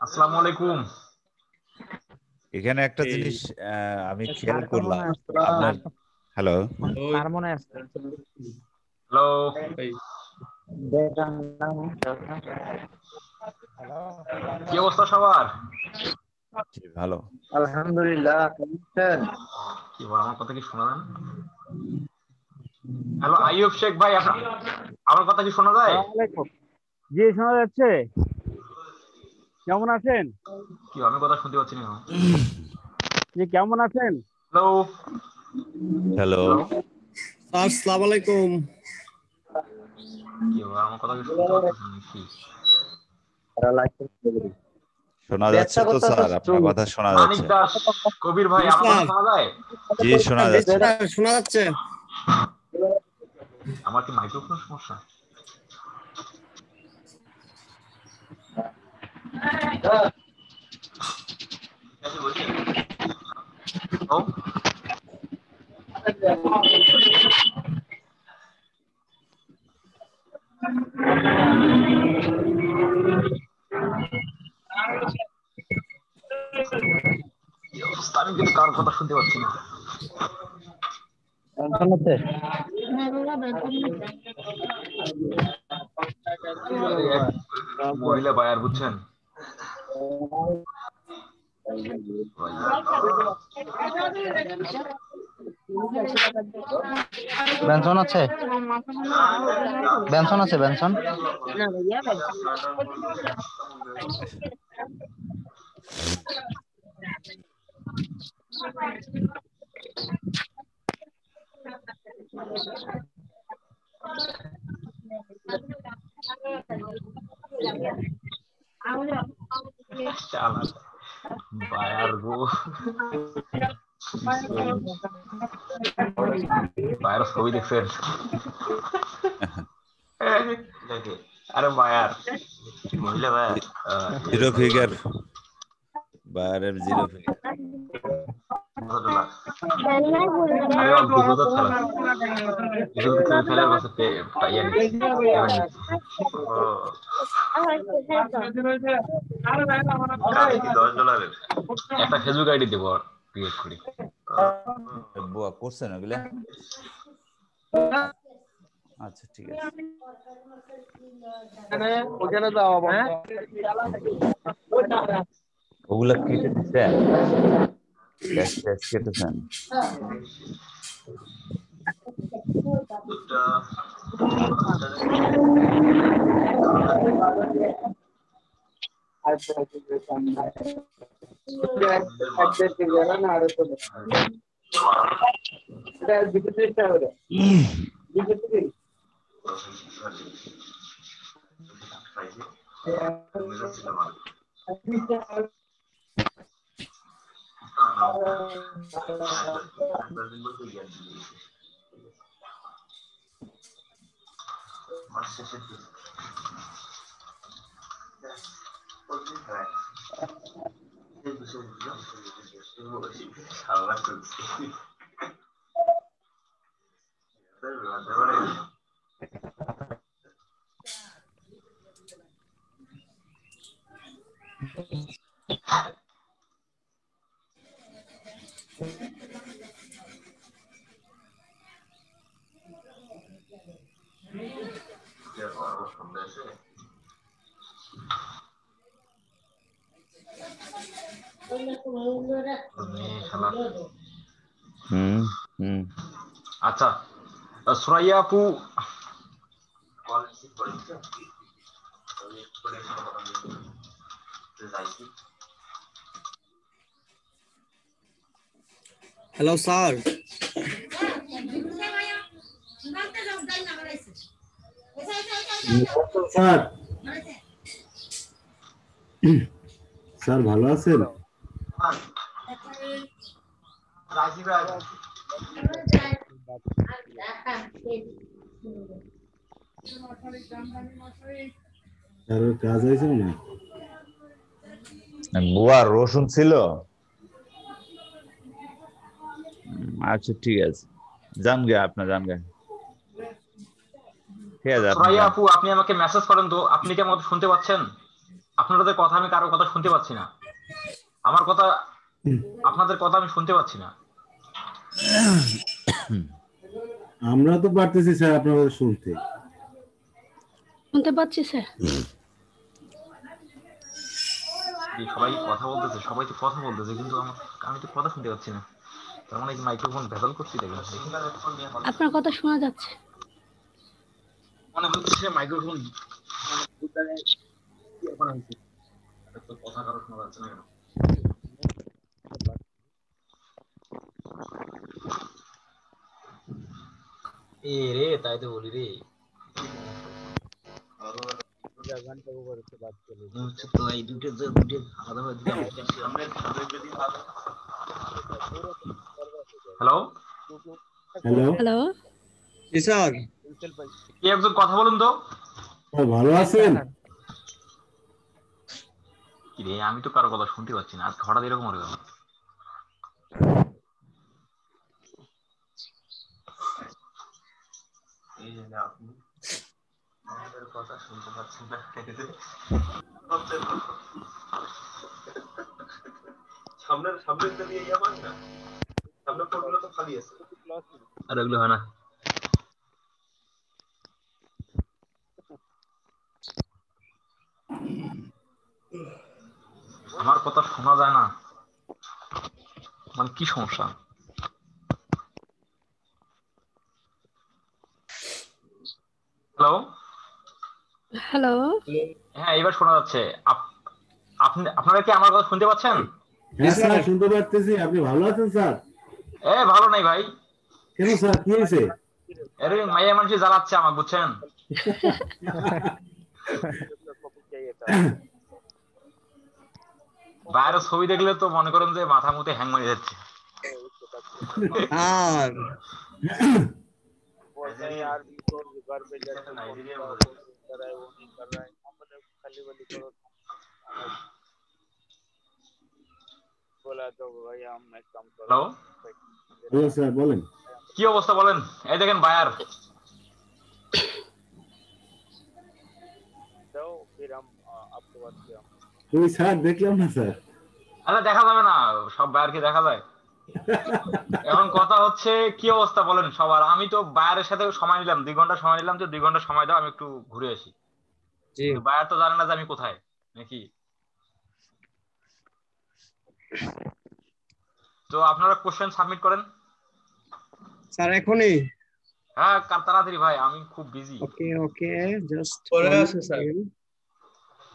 আসসালামু আলাইকুম। এখানে একটা জিনিস আমি খেয়াল স্যারটা মনে করলাম হয় আপনার। হ্যালো, স্যার মনে হয় হ্যালো, কি অবস্থা সবার? জি, ভালো। আলহামদুলিল্লাহ, কেমন আছেন? কি বল, আমার কথা কি শোনা যায়? হ্যালো আইয়ুব শেখ ভাই, আমার কথা কি শোনা যায়? আসসালামু আলাইকুম। জি, শোনা যাচ্ছে। কেমন আছেন? কি আমি কথা শুনতে পাচ্ছি না? জি, কেমন আছেন? হ্যালো হ্যালো, আসসালামু আলাইকুম। কি বল, আমার কথা কি শুনতে পাচ্ছেন নাকি? শোনা যাচ্ছে তো স্যার? আপনার কথা শোনা মানিক যাচ্ছে। দাস, কবির ভাই, আমার কথা শোনা যায়? জি, শোনা যাচ্ছে। শোনা যাচ্ছে। আমার কি মাইক্রোফোনের সমস্যা? ও কি অবস্থা, আমি কিন্তু কার কথা শুনতে পাচ্ছি না। মহিলা বায়ার বুঝছেন? বেনসন আছে? বেনসন আছে? বেনসন চালাক বায়ার গো, বায়ার ছবি দেখছেন? আরে বায়ার, মহিলা বায়ার, জিরো ফিগার, বায়ারের জিরো ফিগার। আরে ও 2000 খেলা, 2000 খেলার কাছে ইয়া নিচ্ছে, পেমেন্ট নিচ্ছে। $10 একটা ফেসবুক আইডি দেবো আর ক্রিয়েট করি। বুয়া করছেন ওগুলা? আচ্ছা, ঠিক আছে। ওগুলা কেটে দিচ্ছেন? কেটেছেন? আচ্ছা, সুরাইয়া আপু, হ্যালো স্যার। স্যার, স্যার ভালো আছেন? স্যার কাজ হয়েছে না? বুয়া রসুন ছিল? আচ্ছা, ঠিক আছে, যান গে, আপনার যান গে। ঠিক আছে, আপনি সুরাইয়া যান। আপু, আপনি আমাকে মেসেজ করেন তো, আপনি কি আমাকে শুনতে পাচ্ছেন? আপনাদের কথা আমি কারো কথা শুনতে পাচ্ছি না, আমার কথা, আপনাদের কথা আমি শুনতে পাচ্ছি না। আমরা তো পারতেছি স্যার আপনাদের শুনতে। শুনতে পাচ্ছি স্যার। এই সবাই কথা বলতেছে, সবাই তো কথা বলতেছে, কিন্তু আমি তো কথা শুনতে পাচ্ছি না। তার মানে কি মাইক্রোফোন ভেজাল করছি দেখলাম? আপনার কথা শোনা যাচ্ছে। মনে হচ্ছে মাইক্রোফোন কথা কারো শোনা যাচ্ছে না কেন? এ রে, তাই তো বলি রে। তো এই দুটো আলাদা হয়ে দিলাম। হ্যালো হ্যালো, হ্যালো, জি স্যার। কি একজন কথা বলুন তো। ভালো আছেন? কি রে, আমি তো কারো কথা শুনতে পাচ্ছি না, আজকে হঠাৎ এরকম হয়ে গেল। এই যে আপনি আমাদের কথা শুনতে পাচ্ছেন না, সামনের দিকে ইয়া পান না, সামনের পথগুলো তো খালি আছে। আর ওগুলো হয় না। আমার কথা শোনা যায় না, মানে কি সমস্যা? Hello, hello. হ্যাঁ এবার শোনা যাচ্ছে। আপনারা কি আমার কথা শুনতে পাচ্ছেন? হ্যাঁ স্যার, শুনতে পারতেছি। আপনি ভালো আছেন স্যার? ভালো নাই ভাই। কেন স্যার, কি হয়েছে? আরে মাইয়া মানুষ জ্বালাচ্ছে আমাকে, বুঝছেন? বাইরের ছবি দেখলে তো মনে করেন যে মাথা মুতে হ্যাং মারি যাচ্ছে। আর হ্যালো, হ্যালো স্যার, বলেন। কি অবস্থা বলেন? এই দেখেন বায়ার। ওই স্যার, দেখলাম না স্যার। আরে দেখা যাবে না, সব বায়ার কি দেখা যায়? এখন কথা হচ্ছে কি অবস্থা বলেন সবার? আমি তো বায়ারের সাথে সময় নিলাম, 2 ঘন্টা সময় নিলাম, যে 2 ঘন্টা সময় দাও আমি একটু ঘুরে আসি। জি কিন্তু বায়ার তো জানে না যে আমি কোথায়, নাকি? তো আপনারা কোশ্চেন সাবমিট করেন। স্যার, এখনই? হ্যাঁ তাড়াতাড়ি ভাই, আমি খুব বিজি। ওকে ওকে, জাস্ট করে আছে স্যার।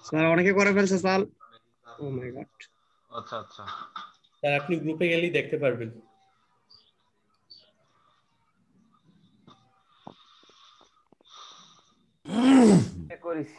স্যার অনেকে করে ফেলছে স্যার। ও মাই গড। আচ্ছা আচ্ছা, স্যার আপনি গ্রুপে গেলেই দেখতে পারবেন। করেছি।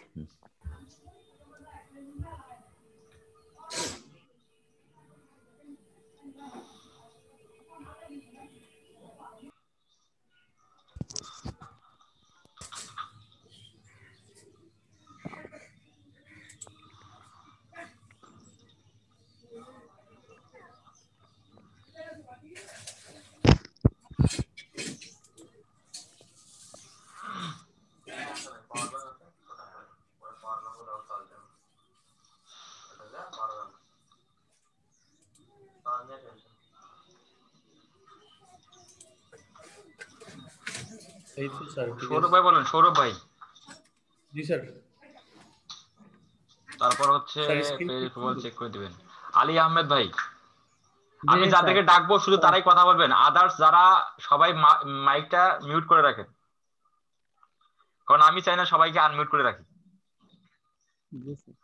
এই তো স্যার, ঠিক সৌরভ আছে। ভাই বলেন, সৌরভ ভাই। জি স্যার। তারপর হচ্ছে স্যার স্ক্রিন চেক করে দিবেন। আলী আহমেদ ভাই, আমি জি, যাদেরকে স্যার। ডাকবো শুধু তারাই কথা বলবেন, আদার্স যারা সবাই মাইকটা মিউট করে রাখেন, কারণ আমি চাই না সবাইকে আনমিউট করে রাখি। জি, স্যার।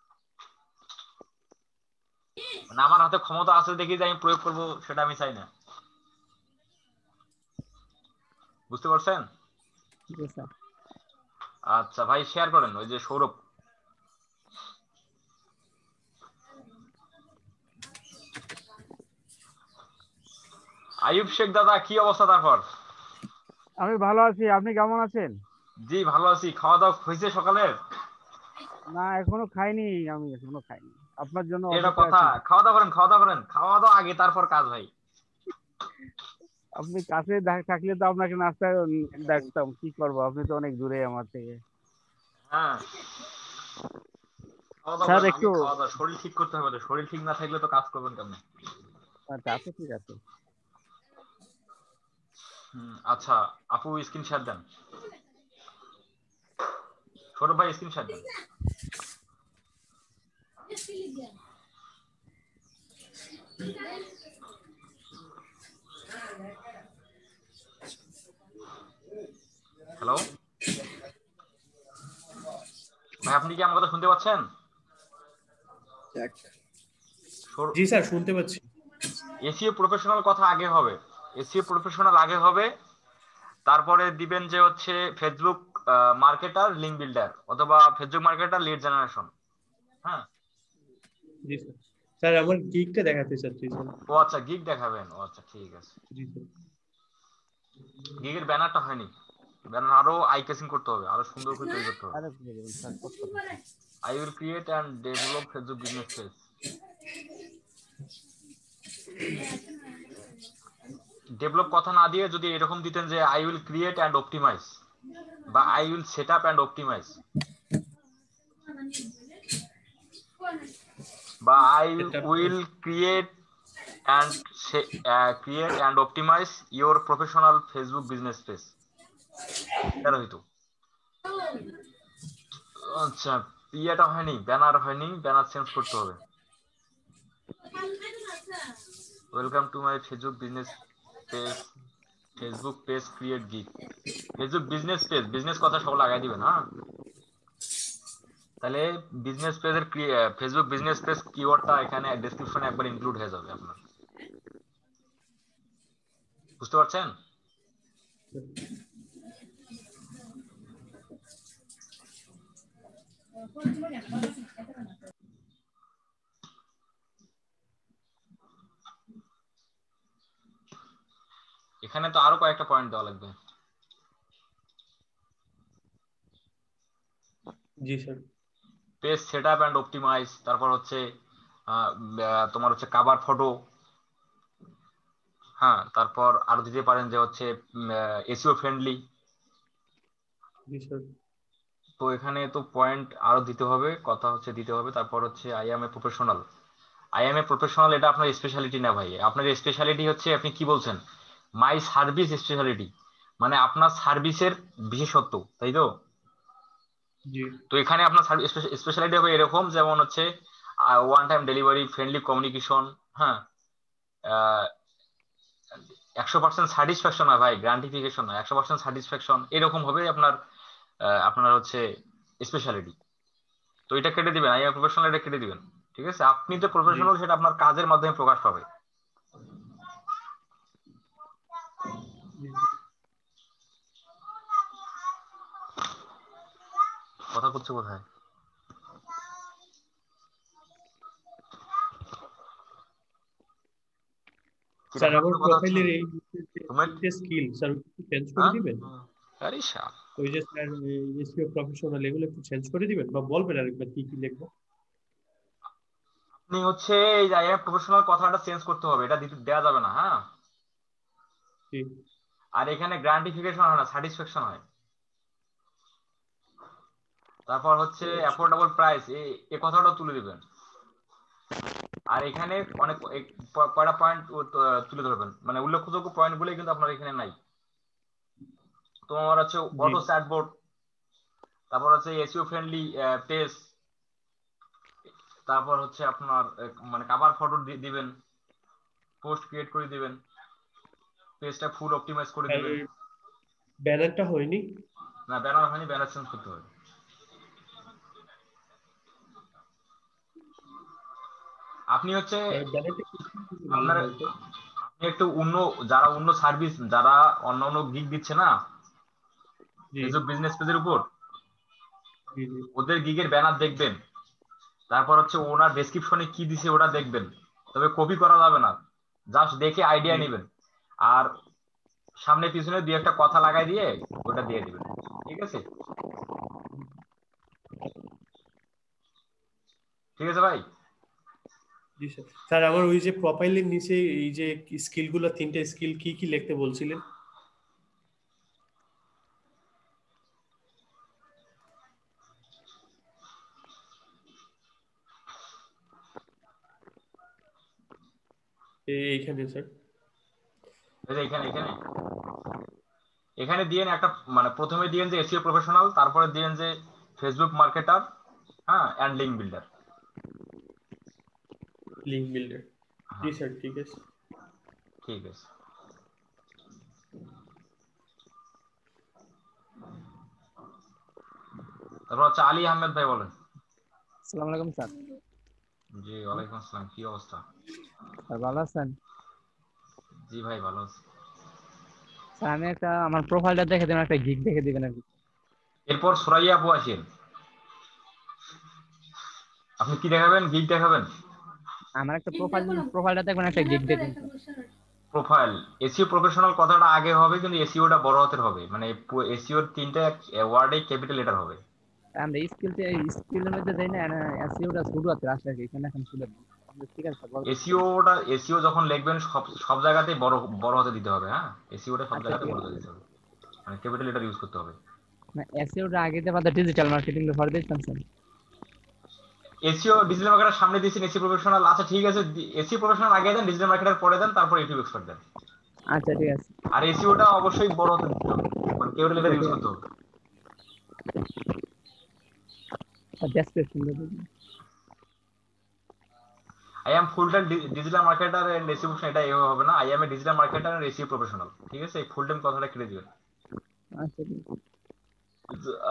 মানে আমার হাতে ক্ষমতা আছে দেখি যে আমি প্রয়োগ করবো, সেটা আমি চাই না। বুঝতে পারছেন? জি, স্যার। আচ্ছা ভাই, শেয়ার করেন ওই যে সৌরভ। আইয়ুব শেখ দাদা, কি অবস্থা তারপর? আমি ভালো আছি, আপনি কেমন আছেন? জি ভালো আছি। খাওয়া দাওয়া হয়েছে সকালে? না, এখনো খাইনি, আমি এখনো খাইনি, আপনার জন্য এটা অপেক্ষায় কথা? আছি। খাওয়া দাওয়া করেন, খাওয়া দাওয়া করেন, খাওয়া দাওয়া আগে তারপর কাজ ভাই। আপনি কাছে থাকলে তো আপনাকে নাস্তা ডাকতাম, কি করবো, আপনি তো অনেক দূরে আমার থেকে। হ্যাঁ, খাওয়া দাওয়া স্যার করেন, একটু, আগে খাওয়া দাওয়া, শরীর ঠিক করতে হবে তো, শরীর ঠিক না থাকলে তো কাজ করবেন কেমনে? তা তো ঠিক আছে। আচ্ছা, আপু স্ক্রিন শেয়ার দেন, সৌরভ ভাই স্ক্রিন শেয়ার দেন। হ্যালো ভাই, আপনি কি আমার কথা শুনতে পাচ্ছেন? জি স্যার, শুনতে পাচ্ছি। এসিও প্রফেশনাল কথা আগে হবে, এসিও প্রফেশনাল আগে হবে, তারপরে দিবেন যে হচ্ছে ফেসবুক মার্কেটার লিঙ্ক বিল্ডার, অথবা ফেসবুক মার্কেটার লিড জেনারেশন। হ্যাঁ, জি স্যার। স্যার আমার গিগটা দেখাতে চাচ্ছি স্যার। ও আচ্ছা, গিগ দেখাবেন, ও আচ্ছা ঠিক আছে। জি স্যার। গিগের ব্যানারটা হয়নি, ব্যানার আরো আই কেসিং করতে হবে, আরো সুন্দর করে তৈরি করতে হবে। আরে স্যার, কষ্ট করছি। I will create and develop Facebook business page. Develop কথা না দিয়ে যদি এরকম দিতেন যে I will create and optimize, বা I will set up and optimize, বা I will create and optimize your professional Facebook business page, এটা হইতো। আচ্ছা, ইয়েটা হয়নি, ব্যানার হয়নি, ব্যানার চেঞ্জ করতে হবে। Welcome to my Facebook business page, Facebook page create gig, Facebook business page, business কথা সব লাগাই দিবেন। হ্যাঁ, তাহলে বিজনেস পেজের ফেসবুক বিজনেস পেজ কিওয়ার্ডটা এখানে ডেসক্রিপশনে একবার ইনক্লুড হয়ে যাবে আপনার, বুঝতে পারছেন? এখানে তো আরো কয়েকটা পয়েন্ট দেওয়া লাগবে। জি sir. Page setup and optimize, তারপর হচ্ছে তোমার হচ্ছে কভার ফটো। হ্যাঁ, তারপর আরো দিতে পারেন যে হচ্ছে এসইও ফ্রেন্ডলি। জি স্যার। তো এখানে তো পয়েন্ট আরো দিতে হবে, কথা হচ্ছে দিতে হবে। তারপর হচ্ছে I am a professional, I am a professional, এটা আপনার স্পেশালিটি না ভাই, আপনার স্পেশালিটি হচ্ছে আপনি কি বলছেন, মাই সার্ভিস স্পেশালিটি, মানে আপনার সার্ভিসের বিশেষত্ব, তাই তো? জি। তো এখানে আপনার স্পেশালিটি হবে এরকম, যেমন হচ্ছে one time delivery, friendly communication. হ্যাঁ, 100% স্যাটিসফ্যাকশন হয় ভাই, গ্রান্টিফিকেশন নয়, 100% স্যাটিসফ্যাকশন, এরকম হবে আপনার আপনার হচ্ছে স্পেশালিটি। তো এটা কেটে দিবেন, আই এম প্রফেশনাল, এটা কেটে দিবেন। ঠিক আছে, আপনি তো জি। প্রফেশনাল, সেটা আপনার কাজের মাধ্যমে প্রকাশ পাবে। জি। কথা করছে কোথায়? কি স্যার আপনার আমার কথা হচ্ছে? প্রোফাইলের এই তুমি তিনটে স্কিল স্যার একটু চেঞ্জ করে হ্যাঁ, দিবেন। আরে শালা, ওই যে স্যার এসইও প্রফেশনাল এগুলো একটু চেঞ্জ করে দিবেন বা বলবেন আরেকবার কি কি লিখবো। আপনি হচ্ছে এই আই এম প্রফেশনাল কথাটা চেঞ্জ করতে হবে, এটা দেওয়া যাবে না। হ্যাঁ, জি। আর এখানে গ্রান্টিফিকেশন হয় না, স্যাটিসফ্যাকশন হয়। তারপর হচ্ছে অ্যাফোর্ডেবল প্রাইস, এই কথাটা তুলে দিবেন। আর এখানে অনেক কয়টা পয়েন্ট তুলে ধরবেন, মানে উল্লেখযোগ্য পয়েন্ট গুলো কিন্তু আপনার এখানে নাই। তোমার হচ্ছে জি। অটো চ্যাটবোর্ড, তারপর হচ্ছে এসইও ফ্রেন্ডলি পেজ, তারপর হচ্ছে আপনার মানে কভার ফটো দিবেন, পোস্ট ক্রিয়েট করে দিবেন, পেজটা ফুল অপটিমাইজ করে আর দিবেন। ব্যানারটা হয়নি। না, ব্যানার হয়নি, ব্যানার চেঞ্জ করতে হবে। আপনি হচ্ছে ব্যানারটা কি ভালো আপনার, হতো। আপনি একটু অন্য, যারা অন্য সার্ভিস, যারা অন্য অন্য গিগ দিচ্ছে না জি। ফেসবুক বিজনেস পেজের উপর, জি। জি। ওদের গিগের ব্যানার দেখবেন, তারপর হচ্ছে ওনার ডেসক্রিপশনে কি দিছে ওটা দেখবেন, তবে কপি করা যাবে না, জাস্ট দেখে আইডিয়া জি। নেবেন, আর সামনে পিছনে দুই একটা কথা লাগাই দিয়ে ওটা দিয়ে দিবেন। ঠিক আছে, ঠিক আছে ভাই। জি স্যার। স্যার আমার ওই যে প্রোফাইলের নিচে এই যে স্কিলগুলো, তিনটা স্কিল কি কি লিখতে বলছিলেন? এইখানে স্যার। এই যে এখানে এখানে এখানে দিয়েন একটা, মানে প্রথমে দিয়েন যে এসইও প্রফেশনাল, তারপরে দিয়েন যে ফেসবুক মার্কেটার, হ্যাঁ, and link builder. Link builder. জি হ্যাঁ, স্যার, ঠিক আছে। ঠিক আছে। তারপর হচ্ছে আলী আহমেদ ভাই, বলেন। আসসালামু আলাইকুম স্যার। জি ওয়ালাইকুম আসসালাম, কি অবস্থা? স্যার ভালো আছেন? জি ভাই ভালো আছি। স্যার আমি একটা আমার প্রোফাইলটা দেখে দিবেন, একটা গিগ দেখে দিবেন আর কি। এরপর সুরাইয়া আপু আসেন, আপনি কি দেখাবেন? গিগ দেখাবেন? আমার একটা প্রোফাইলটা দেখবেন, একটা গিগ দেখবেন স্যার। প্রোফাইল এসইও প্রফেশনাল কথাটা আগে হবে, কিন্তু এসইওটা বড় হাতের হবে, মানে এসইওর তিনটা ওয়ার্ডে ক্যাপিটাল লেটার হবে। আমরা স্কিলের মধ্যে দেই না, এসইওটা শুরু আছে আসলে কি এখানে এখন শুরু আছে। ঠিক আছে স্যার, বলুন। এসইও যখন লিখবেন সব সব জায়গাতেই বড় বড় হাতে দিতে হবে, হ্যাঁ, এসইওটা সব আচ্ছা জায়গাতে ঠিক বড় আছে। হাতে দিতে হবে, মানে ক্যাপিটাল লেটার ইউজ করতে হবে। না এসইওটা আগে দিয়ে বাদে ডিজিটাল মার্কেটিং এর পরে দিচ্ছেন স্যার। এসইও ডিজিটাল মার্কেটার সামনে দিয়েছেন, এসইও প্রফেশনাল, আচ্ছা ঠিক আছে, এসইও প্রফেশনাল আগে দেন, ডিজিটাল মার্কেটার পরে দেন, তারপর ইউটিউব এক্সপার্ট দেন। আচ্ছা ঠিক আছে। আর এসইওটা অবশ্যই বড় হাতে দিতে হবে, মানে ক্যাপিটাল আচ্ছা লেটার ইউজ ঠিক করতে আছে হবে। স্যার, ডেসক্রিপশন দিয়ে দিন। I am full time digital marketer and SEO professional, এটা এভাবে হবে না, I am a digital marketer and SEO professional, ঠিক আছে, এই ফুল টাইম কথাটা কেটে দিবেন। আচ্ছা ঠিক আছে।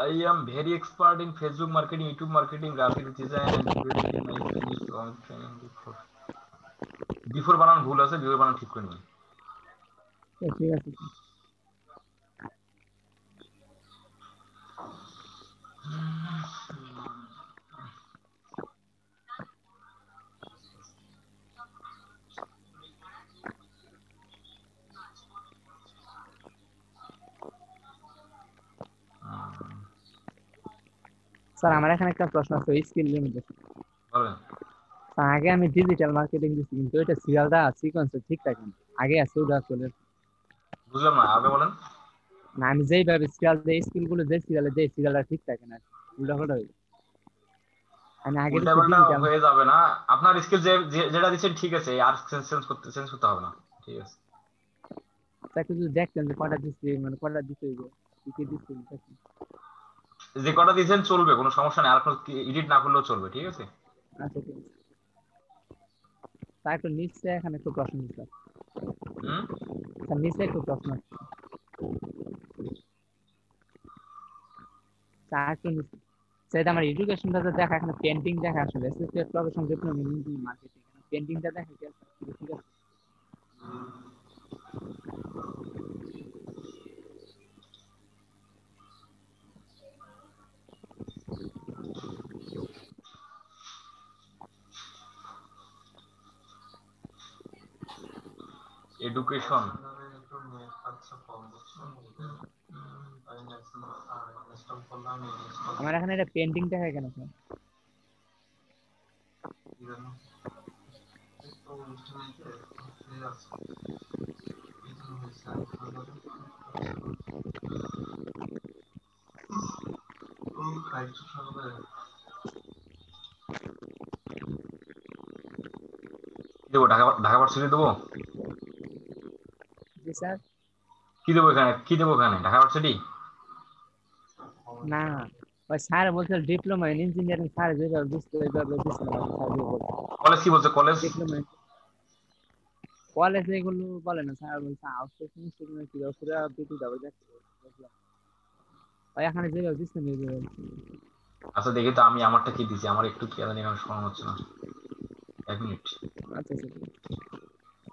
I am very expert in Facebook marketing, YouTube marketing, graphic design, and creating. I finished long training before. Before বানান ভুল আছে, before বানান ঠিক করে নিন। স্যার, ঠিক আছে স্যার। স্যার আমার এখানে একটা প্রশ্ন আছে স্কিল লিমিটেড। বলেন। আগে আমি ডিজিটাল মার্কেটিং দিচ্ছি, কিন্তু ওইটা সিরিয়ালটা সিকোয়েন্স ঠিক থাকে না, আগে আছে ওটা চলে। বুঝলাম না, আগে বলেন। না আমি যেইভাবে সিরিয়াল দেই, স্কিল গুলো যে সিরিয়ালে দেই, সিরিয়ালটা ঠিক থাকে না, উল্টা পাল্টা হয়ে যায়। আমি আগে উল্টা দিচ্ছি পাল্টা ডিজিটাল। হয়ে যাবে না, আপনার স্কিল যেটা দিচ্ছেন ঠিক আছে, আর চেঞ্জ করতে হবে না, ঠিক আছে। তাকে যদি দেখতেন যে কয়টা দিচ্ছি, মানে কয়টা দিতে হইবে, কি কি দিচ্ছি দেখেন। যে কটা দিচ্ছেন চলবে, কোনো সমস্যা নেই, আর এডিট না করলেও চলবে, ঠিক আছে। আচ্ছা ঠিক আছে। তার একটু নিচে এখানে একটু প্রশ্ন স্যার। হুম। স্যার নিচে একটু প্রশ্ন আছে। স্যার একটু নিচে, সেটা আমার এডুকেশনটা তো দেখা, এখানে পেন্টিং দেখা আসলে associate professional diploma in marketing, পেন্টিংটা দেখা কি আছে? ঠিক আছে। এডুকেশন। আমার এখানে এটা পেন্টিং দেখা কেন স্যার? দেবো ঢাকা ঢাকা ভার্সিটি দেবো? জি স্যার। কি দেবো এখানে, কি দেবো এখানে, ঢাকা ভার্সিটি? না ওই স্যার বলছে ডিপ্লোমা ইন ইঞ্জিনিয়ারিং, স্যার যেভাবে বুঝতে ওইভাবে দিচ্ছিল আমাকে, স্যার যে বলছে কলেজ কি বলছে, কলেজ? ডিপ্লোমা। কলেজ এগুলো বলে না স্যার, বলছে আউটসোর্সিং সেগুলো কি পুরো বিটি দাও দেখো। ভাই এখানে যেভাবে দিচ্ছে নিয়ে আচ্ছা দেখি তো আমি আমারটা কি দিছি, আমার একটু কি জানি আমার শোনা হচ্ছে না, এক মিনিট। আচ্ছা আচ্ছা।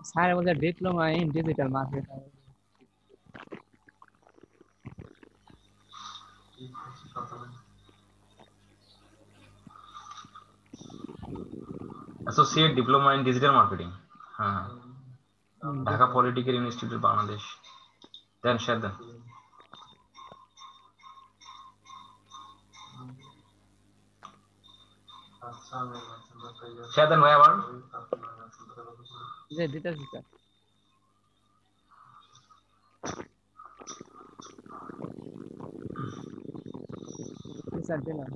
স্যার বলছে diploma in digital market. Associate diploma in digital marketing, হ্যাঁ, ঢাকা পলিটেকনিক ইনস্টিটিউট বাংলাদেশ। দেন শেয়ার দেন। শেয়ার দেন ভাই আবার। যে দিতেছি স্যার। স্যার দিলাম।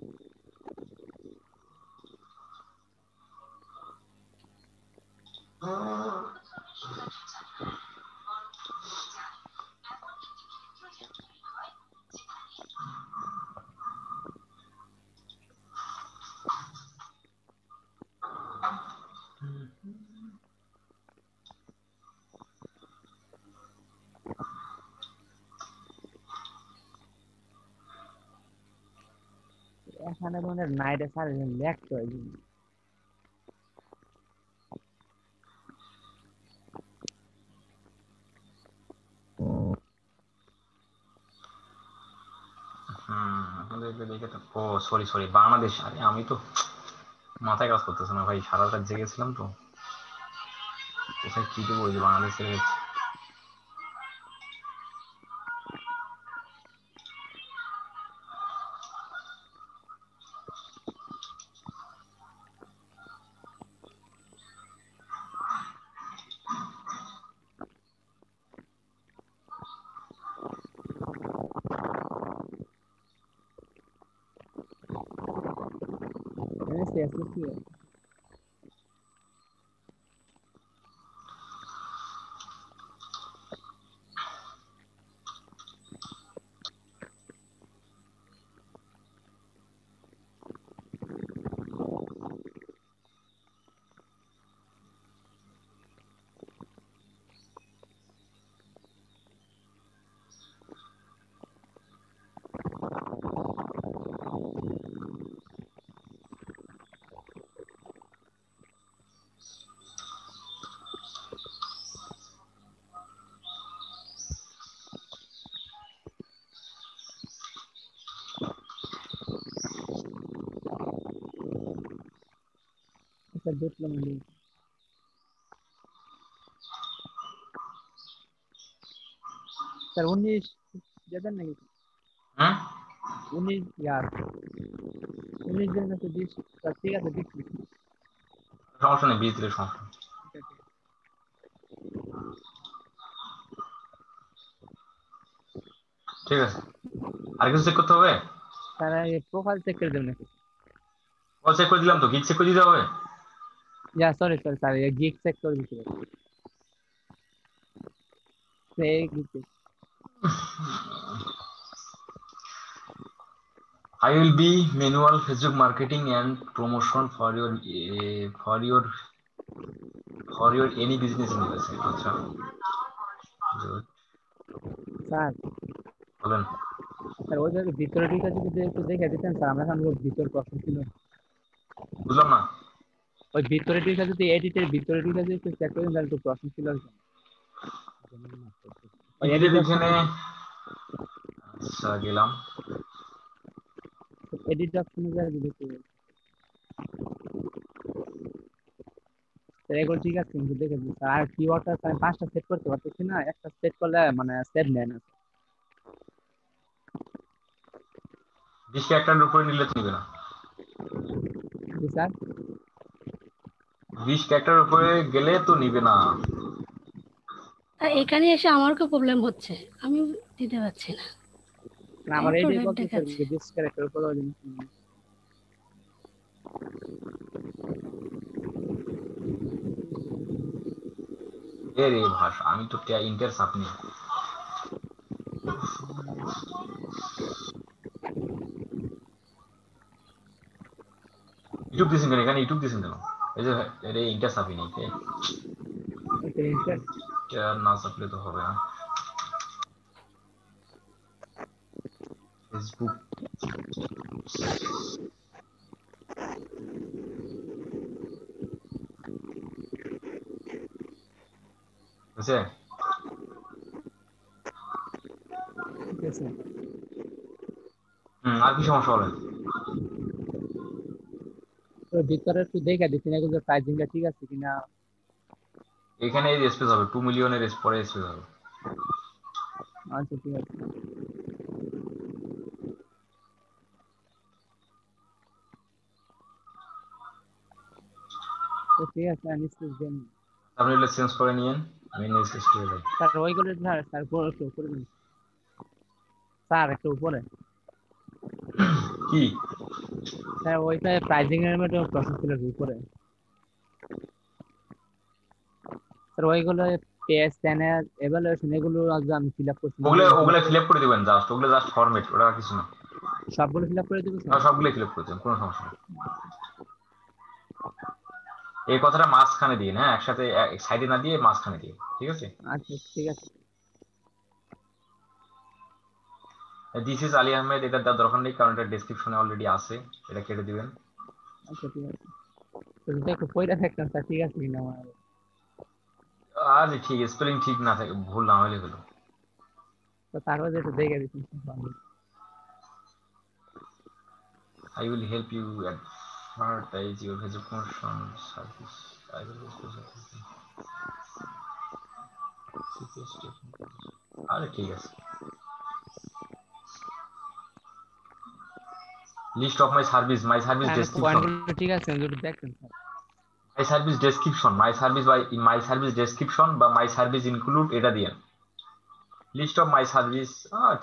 এখানে মনে হয় নাইটে স্যার ল্যাগ তো এই জন্য। দেখে তো ও সরি সরি বাংলাদেশ। আরে আমি তো মাথায় কাজ করতেছে না ভাই, সারা রাত জেগেছিলাম তো। কোথায় কি দেবো, ওই যে বাংলাদেশের এসএসসি স্যার ডিপ্লোমা নিয়ে স্যার 19 দেবেন নাকি? হ্যাঁ 19 ইয়ার 19 জন আছে 20 স্যার ঠিক আছে দিচ্ছি। সমস্যা নেই, 20 দিলে সমস্যা নেই। ঠিক আছে, আর কিছু চেক করতে হবে? স্যার এই প্রোফাইল চেক করে দেবেন নাকি? কল চেক করে দিলাম তো, গিট চেক করে দিতে হবে। ইয়া সরি সরি স্যার এই গিগ চেক করে দিতে হবে। সেই gig I will be manual Facebook marketing and promotion for your any business in USA. আচ্ছা good. স্যার বলেন। স্যার ওই জায়গায় ভিতরে ঢুকে যদি একটু দেখে দিতেন স্যার, আমরা এখন ভিতর প্রশ্ন ছিল। বুঝলাম না। ওই ভিতরে ঢুকে যদি এডিটের ভিতরে ঢুকে যদি একটু চেক করে দিন তাহলে একটু প্রশ্ন ছিল। ওই এডিটের এডিট এখানে অপশন আচ্ছা গেলাম। এডিট অপশনে যাই যদি একটু স্যার এগুলো ঠিক আছে কিন্তু দেখে দিন স্যার। আর কিওয়ার্ডটা আমি 5টা সেট করতে পারতেছি না, একটা সেট করলে মানে সেভ নেয় না। 20 ক্যারেক্টারের উপরে নিলে তো নিবে না। জি স্যার 20 ক্যারেক্টারের উপরে গেলে তো নিবে না। এখানে এসে আমারও প্রবলেম হচ্ছে, আমি দিতে পারছি না, না আমার অটো এইটাই রেট বলতে স্যার দেখাচ্ছে। ডিস ক্যারেক্টার উপরে এ রে ভাষা, আমি তো ইন্টার সাপনি। ইউটিউব দিয়েছেন কেন? এখানে ইউটিউব দিয়েছেন কেন? এই যে এরে ইন্টার সাপি নেই, না সাপলে তো হবে না। ফেসবুক বুঝছে? ঠিক আছে। আর কি সমস্যা বলেন? ওর ভিতরে একটু দেখে দিচ্ছি না কিন্তু প্রাইসিংটা ঠিক আছে কিনা। এখানে এই স্পেস হবে 2 মিলিয়নের পরে স্পেস হবে। আচ্ছা ঠিক আছে। তো ঠিক আছে আমি স্পেস দেন আপনি এগুলো চেঞ্জ করে নিয়েন, আমি নেক্সট স্টেপে যাই। স্যার ওইগুলো স্যার একটু উপরে দিন স্যার একটু উপরে কি স্যার ওইটা প্রাইজিং এর মধ্যে প্রসেস ছিল উপরে স্যার ওইগুলো টেস্ট স্ক্যানার এভালুয়েশন এগুলো আজ আমি ফিল আপ করছি ওগুলো ফিল আপ করে দিবেন, জাস্ট ওগুলো জাস্ট ফরম্যাট, ওটা আর কিছু না। সবগুলো ফিল আপ করে দেবো স্যার সবগুলো ফিল আপ করে দিবেন, কোনো সমস্যা নেই। এই কথাটা মাঝখানে দিন, হ্যাঁ, একসাথে সাইডে না দিয়ে মাঝখানে দিয়ে, ঠিক আছে? আচ্ছা ঠিক আছে দিস ইজ আলী আহমেদ, এটা দেওয়ার দরকার নেই কারণ এটা ডেসক্রিপশনে অলরেডি আছে, এটা কেটে দিবেন। আচ্ছা ঠিক আছে তো যদি একটু পয়লা থাকতাম স্যার ঠিক আছে কিনা আমার আর ঠিক স্পেলিং ঠিক না থাকে, ভুল না হলে হলো। তো তারপর যেটা দেখে দিচ্ছি I will help you advertise your education service. I will আরে ঠিক আছে। List of my service description, পয়েন্টগুলো ঠিক আছে যদি দেখেন sir my service description, my service description বা মাই সার্ভিস ইনক্লুড, এটা দিয়ে লিস্ট অফ মাই সার্ভিস।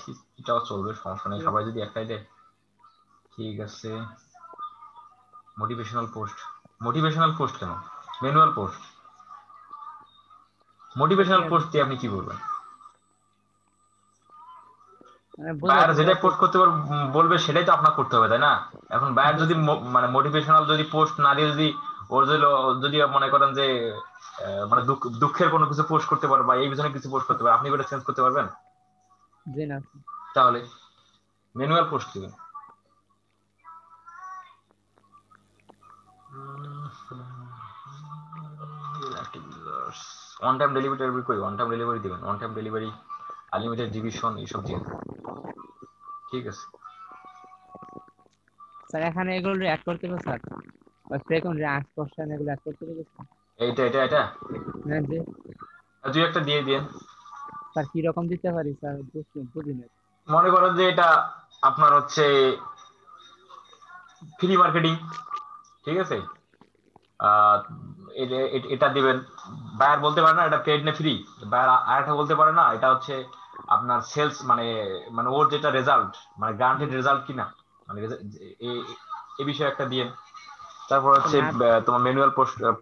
ঠিক, এটাও চলবে, সমস্যা নেই, সবাই যদি একটাই দেয়। ঠিক আছে। মোটিভেশনাল পোস্ট কেন ম্যানুয়াল পোস্ট? মোটিভেশনাল পোস্ট দিয়ে আপনি কি বলবেন? বায়ার যেটা পোস্ট করতে বলবে সেটাই তো আপনার করতে হবে, তাই না? এখন বায়ার যদি মানে মোটিভেশনাল যদি পোস্ট না দিয়ে যদি ওর যদি মনে করেন যে মানে দুঃখের কোনো কিছু পোস্ট করতে পারবে বা এই বিষয়ে কিছু পোস্ট করতে পারবে, আপনি ওটা চেঞ্জ করতে পারবেন? জি না তাহলে ম্যানুয়াল পোস্ট দিবেন। অন টাইম ডেলিভারি কই? অন টাইম ডেলিভারি দিবেন, on time delivery, unlimited division, এইসব দিবেন, ঠিক আছে? স্যার এখানে এগুলো অ্যাড করতে হবে স্যার ওই ফ্রিকোয়েন্ট র্যাঙ্ক কোশ্চেন এগুলো অ্যাড করতে হবে এটা হ্যাঁ জি দুই একটা দিয়ে দিন। স্যার কি রকম দিতে পারি স্যার বুঝি না মনে করেন যে এটা আপনার হচ্ছে ফ্রি মার্কেটিং, ঠিক আছে? এটা দিবেন। বায়ার বলতে পারে না এটা পেড না ফ্রি, বায়ার আরেকটা বলতে পারে না এটা হচ্ছে আপনার সেলস, মানে মানে ওর যেটা রেজাল্ট, মানে গ্রান্টেড রেজাল্ট কিনা, মানে এই বিষয়ে একটা দিয়ে। তারপর হচ্ছে তোমার ম্যানুয়াল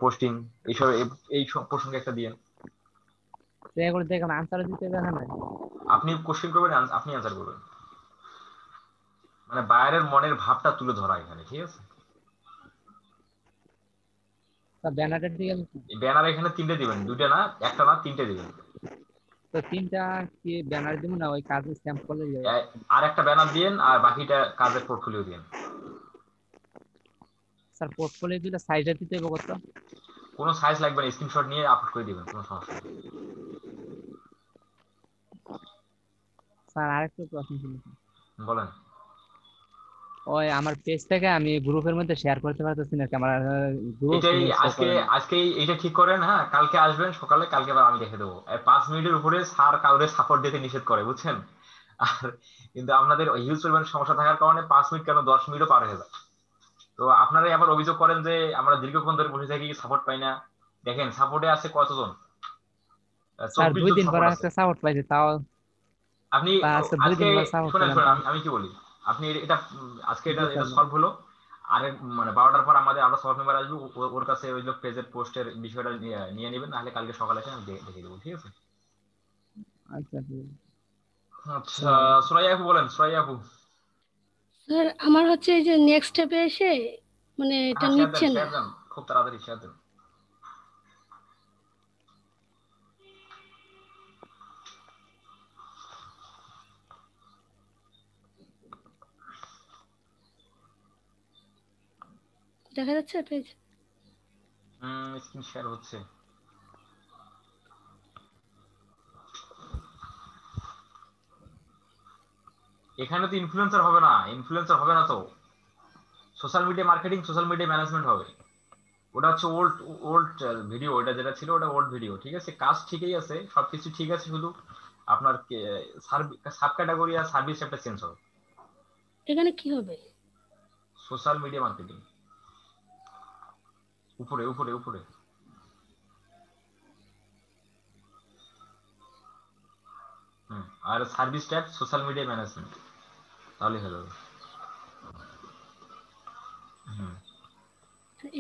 পোস্টিং, এইসব এই প্রসঙ্গে একটা দিয়ে। এগুলো দেখুন আনসার দিতে হবে না আপনি কোশ্চেন করবেন, আপনি অ্যান্সার করবেন, মানে বায়ারের মনের ভাবটা তুলে ধরা এখানে, ঠিক আছে? ব্যানারের দিকে ব্যানার এখানে 3টে দিবেন, 2টা না, একটা না 3টে দিবেন। তো 3টা কি ব্যানার দিব না ওই কাজের স্যাম্পল আর একটা ব্যানার দিয়েন আর বাকিটা কাজের পোর্টফোলিও দিয়েন। স্যার পোর্টফোলিও দিলে সাইজে দিতে হবে কত? কোনো সাইজ লাগবে না, স্ক্রিনশট নিয়ে আপলোড করে দিবেন, কোনো সমস্যা নেই। স্যার আরেকটা প্রশ্ন ছিল বলেন। ওই আমার পেজ থেকে আমি গ্রুপের মধ্যে শেয়ার করতে পারতেছি না আমার গ্রুপ এটাই আজকে এটা ঠিক করেন, হ্যাঁ, কালকে আসবেন সকালে, কালকে আবার আমি দেখে দেবো। 5 মিনিটের উপরে স্যার কাউরে সাপোর্ট দিতে নিষেধ করে, বুঝছেন? আর কিন্তু আপনাদের হিউজ পরিমাণ সমস্যা থাকার কারণে 5 মিনিট কেন 10 মিনিটও পার হয়ে যায়। তো আপনারাই আবার অভিযোগ করেন যে আমরা দীর্ঘক্ষণ ধরে বসে থাকি, সাপোর্ট পাই না। দেখেন সাপোর্টে আছে কতজন, স্যার 24 2 জন দিন পর সাপোর্ট আছে। একটা সাপোর্ট পাইছে তাও আপনি আজকে 2 আজকে দিন পর সাপোর্ট শুনেন পেলাম আমি কি বলি, আপনি এটা আজকে এটা স্যার সলভ হলো, আর মানে 12টার পর আমাদের আরো সলভ মেম্বার আসবে, ওর কাছে ওই লোক পেজের পোস্টের বিষয়টা নিয়ে নেবেন, নাহলে কালকে সকালে এসে আমি দেখে দেবো, ঠিক আছে? আচ্ছা ঠিক আচ্ছা, সুরাইয়া আপু বলেন, সুরাইয়া আপু। স্যার আমার হচ্ছে এই যে নেক্সট স্টেপে এসে মানে এটা হ্যাঁ, নিচ্ছে না শেয়ার দেন, খুব তাড়াতাড়ি শেয়ার দেন। দেখা যাচ্ছে পেজ স্ক্রিন শেয়ার হচ্ছে। এখানে তো ইনফ্লুয়েন্সার হবে না তো, social media marketing, social media management হবে। ওটা হচ্ছে ওল্ড ভিডিও, ওটা যেটা ছিল ওটা ওল্ড ভিডিও, ঠিক আছে? কাজ ঠিকই আছে, সবকিছু ঠিক আছে, শুধু আপনার সাব ক্যাটাগরি আর সার্ভিস একটা চেঞ্জ হবে। এখানে কি হবে? সোশ্যাল মিডিয়া মার্কেটিং উপরে উপরে উপরে। আর service tag social media management, তাহলে হয়ে যাবে।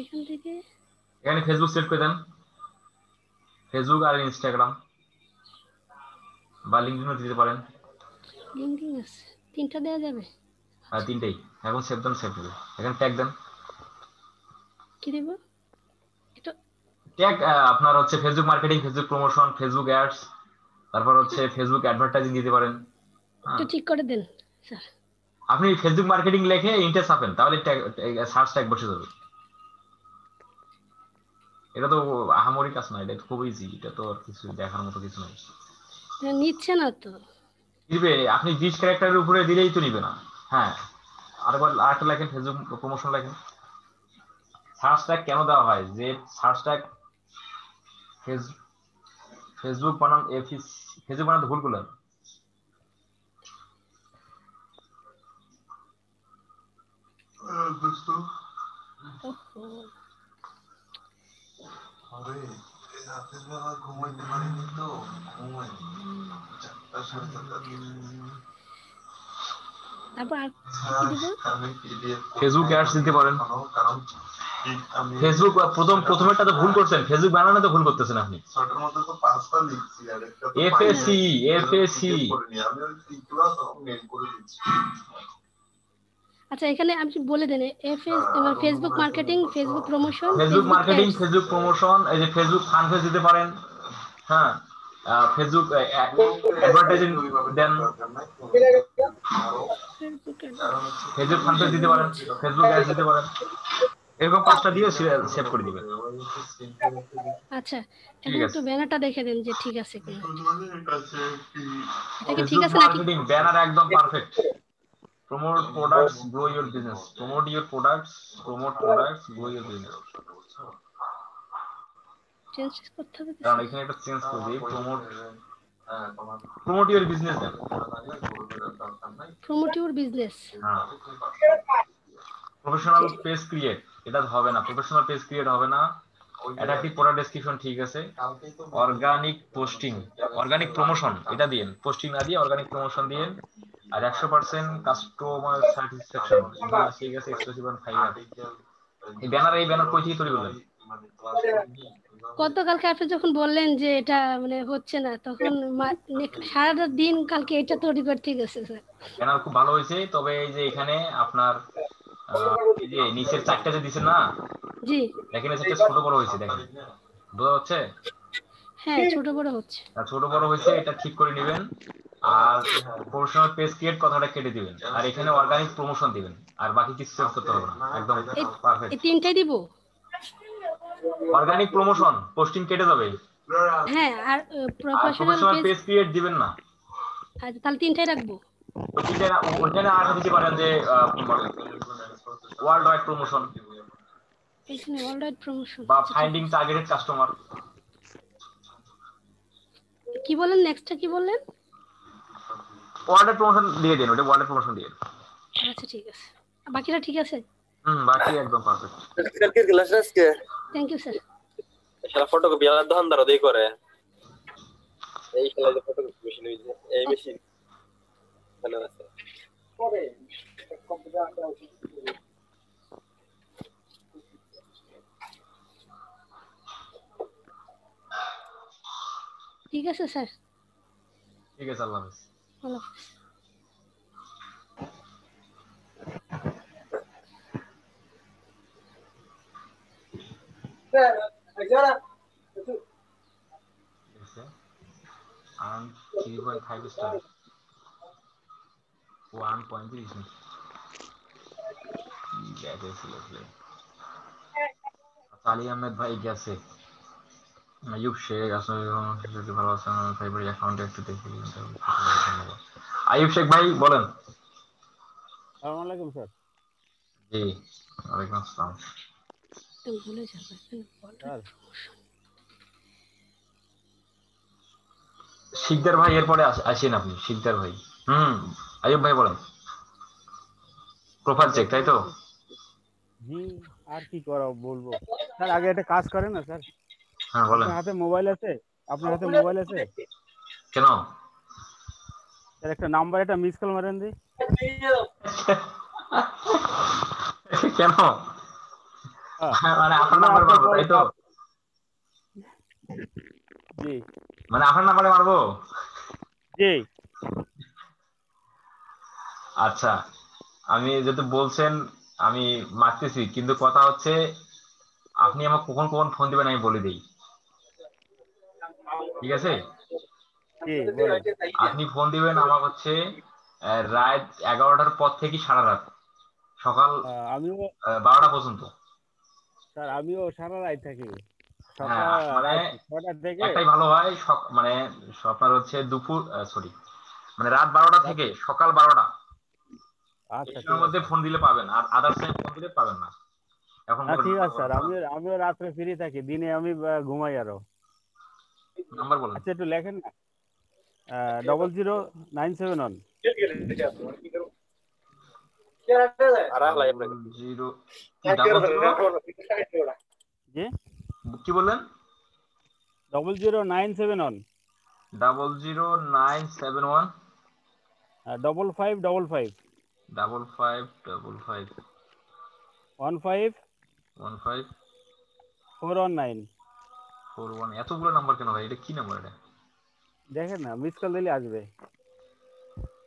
এখান থেকে এখানে ফেসবুক সেট করে দেন, ফেসবুক আর ইনস্টাগ্রাম বা লিঙ্কডইনও দিতে পারেন। লিঙ্কিং আছে, 3টা দেওয়া যাবে? আর 3টেই এখন সেভ দেন, সেভ দিবে। এখানে ট্যাগ দেন, কি দেব? এটা ট্যাগ আপনার হচ্ছে Facebook marketing, Facebook promotion, Facebook ads, তারপর হচ্ছে ফেসবুক অ্যাডভার্টাইজিং দিতে পারেন। একটু ঠিক করে দেন স্যার। আপনি ফেসবুক মার্কেটিং লিখে ইন্টার ছাপেন, তাহলে সার্চ ট্যাগ বসে যাবে। এটা তো আহামরি কাজ না, এটা খুব ইজি, এটা তো আর কিছু দেখার মতো কিছু নাই। নিচ্ছে না তো। দিবে, আপনি 20 ক্যারেক্টারের উপরে দিলেই তো নিবে না। হ্যাঁ, আরেকটা লেখেন, ফেসবুক প্রমোশন লেখেন। সার্চ ট্যাগ কেন দেওয়া হয়? যে সার্চ ট্যাগ ফেসবুক বানান, ফেসবুক বানাতে ভুল করলেন। তারপর আর কি দেব? ফেসবুক অ্যাডস দিতে পারেন। ফেসবুক প্রথমেরটা তো ভুল করছেন, ফেসবুক বানানো তো ভুল করতেছেন আপনি। FAC FAC. আচ্ছা, এখানে আপনি বলে দেন Facebook marketing, Facebook promotion, Facebook marketing, Facebook promotion, এই যে ফেসবুক ফান পেজ দিতে পারেন। হ্যাঁ, ফেসবুক অ্যাডভার্টাইজিং দেন, ফেসবুক ফান পেজ দিতে পারেন, ফেসবুক অ্যাডস দিতে পারেন। এরকম 5টা দিয়ে সেভ করে দিবেন। আচ্ছা, ঠিক এখন আছে। একটু ব্যানারটা দেখে দেন যে ঠিক আছে কিনা। এটা কি ঠিক ফেসবুক আছে নাকি? মার্কেটিং ব্যানার একদম perfect. Promote products, grow your business. Promote your products, grow your business. Change করতে হবে কারণ এখানে একটা চেঞ্জ করে দিই, প্রমোট ইওর বিজনেস দেন। Promote your business. হ্যাঁ, প্রফেশনাল পেজ ক্রিয়েট, এটা হবে না, প্রফেশনাল পেজ ক্রিয়েট হবে না। অ্যাট্রাকটিভ প্রোডাক্ট ডেসক্রিপশন ঠিক আছে। অর্গানিক পোস্টিং, অর্গানিক প্রমোশন এটা দিন, পোস্টিং না দিয়ে অর্গানিক প্রমোশন দিন। আর 100% কাস্টমার স্যাটিসফ্যাকশন ঠিক আছে। Exclusive on fibre. এই ব্যানার কই থেকে তৈরি করলেন? গতকালকে আপনি যখন বললেন যে এটা মানে হচ্ছে না, তখন সারাটা দিন কালকে এটা তৈরি করতে গেছে স্যার। ব্যানার খুব ভালো হয়েছে, তবে এই যে এখানে আপনার এই যে নিচের 4টা যে দিছেন না, জি দেখেন এই 4টা ছোট বড় হয়েছে, দেখেন বোঝা যাচ্ছে? হ্যাঁ, ছোট বড় হচ্ছে। ছোট বড় হয়েছে, এটা ঠিক করে নেবেন। আর প্রফেশনাল পেজ ক্রিয়েট কথাটা কেটে দিবেন, আর এখানে অর্গানিক প্রমোশন দিবেন, আর বাকি কিছু চেঞ্জ করতে হবে না, একদম পারফেক্ট। এই 3টাই দিব? অর্গানিক প্রমোশন পোস্টিং কেটে যাবে। হ্যাঁ, আর আর প্রফেশনাল প্রফেশনাল পেজ ক্রিয়েট দিবেন না। আচ্ছা, তাহলে 3টাই রাখবো। ওইখানে আর দিতে পারেন যে ওয়ার্ল্ড ওয়াইড প্রমোশন এখানে ওয়ার্ল্ড ওয়াইড প্রমোশন বা ফাইন্ডিং টার্গেটেড কাস্টমার। কি বলেন? নেক্সটটা কি বললেন? ওয়ার্ল্ড ওয়াইড প্রমোশন দিয়ে দিন, ওটা ওয়ার্ল্ড ওয়াইড প্রমোশন দিয়ে দিন। আচ্ছা, ঠিক আছে। বাকিটা ঠিক আছে? বাকি একদম পারফেক্ট। স্যার কি ক্লাস আজকে? Thank you sir. শালা ফটোকপি আলাদা দোকানদার দেই করে এই শালা যে ফটোকপি মেশিন হইছে এই মেশিন ভালো আছে পরে কম্পিউটার ঠিক আছে স্যার। ঠিক আছে, আল্লাহ হাফেজ। আল্লাহ হাফেজ। And 3.5 star 1.3 আলী আহমেদ ভাই গেছে। আইয়ুব শেখ আসলে ভালো আছেন? ফাইবার অ্যাকাউন্টে একটু দেখে দিন। আইয়ুব শেখ ভাই বলেন। আসসালামু আলাইকুম স্যার। জি, ওয়ালাইকুম আসসালাম। ভুলে যাবে স্যার শিকদার ভাই এরপরে আসেন আপনি, শিকদার ভাই। আইয়ুব ভাই বলেন। প্রোফাইল চেক, তাই তো? জি আর কি করা বলবো স্যার, আগে একটা কাজ করেন না স্যার। হ্যাঁ বলেন। আপনার হাতে মোবাইল আছে? আপনার হাতে মোবাইল আছে? কেন? স্যার একটা নাম্বার, একটা মিস কল মারেন দি। কেন? হ্যাঁ, মানে আপনার মানে নাম্বারে আপনার মারবো কল। তাই তো? জি মানে আপনার নাম্বারে মারবো? জি। আচ্ছা, আমি যেহেতু বলছেন আমি মারতেছি, কিন্তু কথা হচ্ছে আপনি আমাকে কখন কখন ফোন দিবেন আমি বলে দিই, ঠিক আছে? জি বলেন। আপনি ফোন দিবেন আমার হচ্ছে রাত 11টার পর থেকে সারা রাত সকাল আমিও 12টা পর্যন্ত। স্যার, আমিও সারা রাত থাকি, হ্যাঁ, সকাল মানে রাত 6টা থেকে একটাই ভালো হয়, মানে আপনার হচ্ছে দুপুর সরি মানে রাত 12টা রাত। থেকে সকাল 12টা এই আচ্ছা ঠিক সময়ের আছে মধ্যে স্যার। ফোন দিলে পাবেন, আর আদার্স টাইম ফোন দিলে পাবেন না। এখন না বলেন ঠিক নাম্বার আছে বলেন স্যার, আমিও রাত্রে ফ্রি থাকি, দিনে আমি ঘুমাই আরো। নাম্বার বলেন। আচ্ছা একটু লেখেন না। 00971। আর হালাই আপনাকে 0 কি ডাবল জিরো জি, কি বললেন? 00971 00971 5555 5555 15 15 419। 41। এতগুলো নাম্বার কেন ভাই? এটা কি নাম্বার এটা? দেখেন না, মিস কল দিলে আসবে।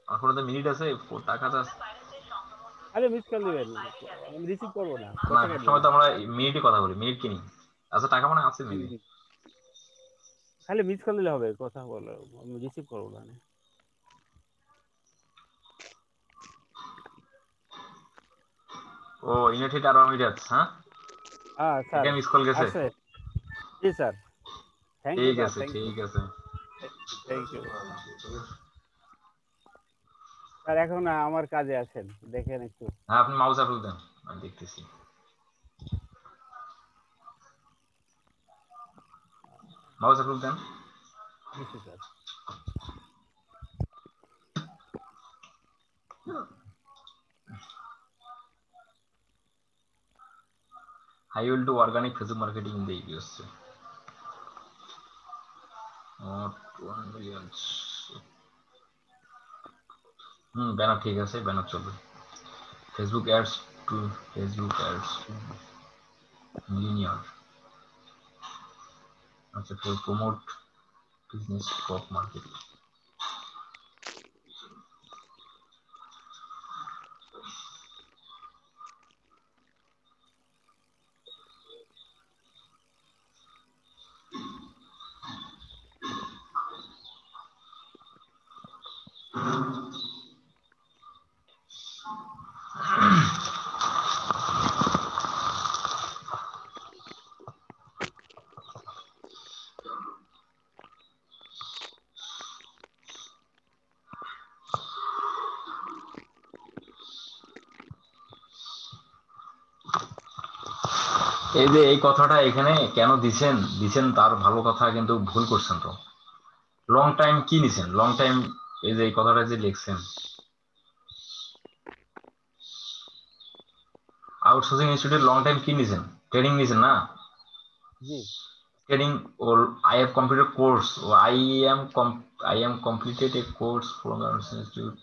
আমার ফোনে তো মিনিট আছে, টাকা তো আছে। আরে মিস কল দিবেন, আমি রিসিভ করবো না, না, পয়সা কাটবে সবসময় না। তো আমরা মিনিটে কথা বলি, মিনিট কিনি। আচ্ছা, টাকা মানে আছে মেবি। হুম, খালি মিস কল দিলে হবে, কথা বলো, আমি রিসিভ করবো না। ও, ইউনাইটেড আরব এমিরেটস, হ্যাঁ। হ্যাঁ স্যার, এখানে মিস কল গেছে। আছে। জি স্যার, থ্যাংক ইউ ঠিক স্যার, আছে, থ্যাংক ইউ, ঠিক আছে। Thank you sir. এখন আমার কাজে আছেন, দেখেন একটু। হ্যাঁ, আপনি মাউস আপলোড দেন, আমি দেখতেছি। মাউস আপলোড দেন। দিচ্ছি sir. How you will do organic Facebook marketing in the US? Not 1 million. Banner ঠিক আছে, ব্যানার চলবে। Facebook ads to millionaire. আচ্ছা, to promote business stock market. এই যে এই কথাটা এখানে কেন দিছেন তার ভালো কথা, কিন্তু ভুল করছেন তো। লং টাইম কি নিছেন? লং টাইম এই যে এই কথাটা যে লিখছেন, আউটসোর্সিং ইনস্টিটিউট লং টাইম কি নিছেন? ট্রেনিং নিছেন না? জি training or I have completed course or I am completed a course from the Outsourcing Institute.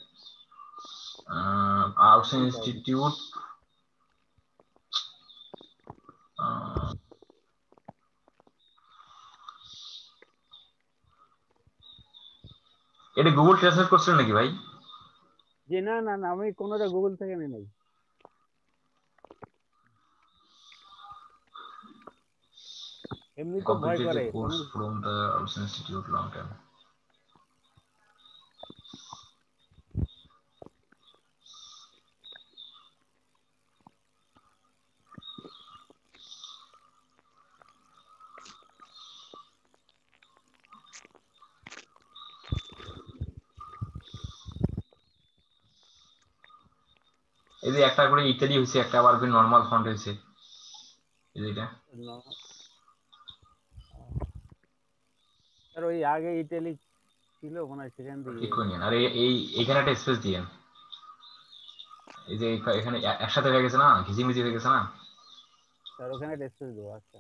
Outsourcing ঠিক আছে। Institute. আহ, এটা গুগল ট্রান্সলেট করছিলেন নাকি ভাই? জি না না না, আমি কোনোটা গুগল থেকে নিই নাই, এমনি তো ভয় Completed a করে কোনো। course from the Outsourcing Institute long time. এই যে একটা করে ইত্যাদি হয়েছে, একটা আবার নর্মাল ফন্ট হয়েছে, এই যে এটা স্যার ওই আগে ইটালি ছিল মনে হয়, সেখান থেকে ঠিক করে নিন। আর এইখানে একটা স্পেস দিয়েন। এই যে এখানে একসাথে হয়ে গেছে না, ঘিজিমিজি হয়ে গেছে না, স্যার ওখানে রেসপন্স দেবো। আচ্ছা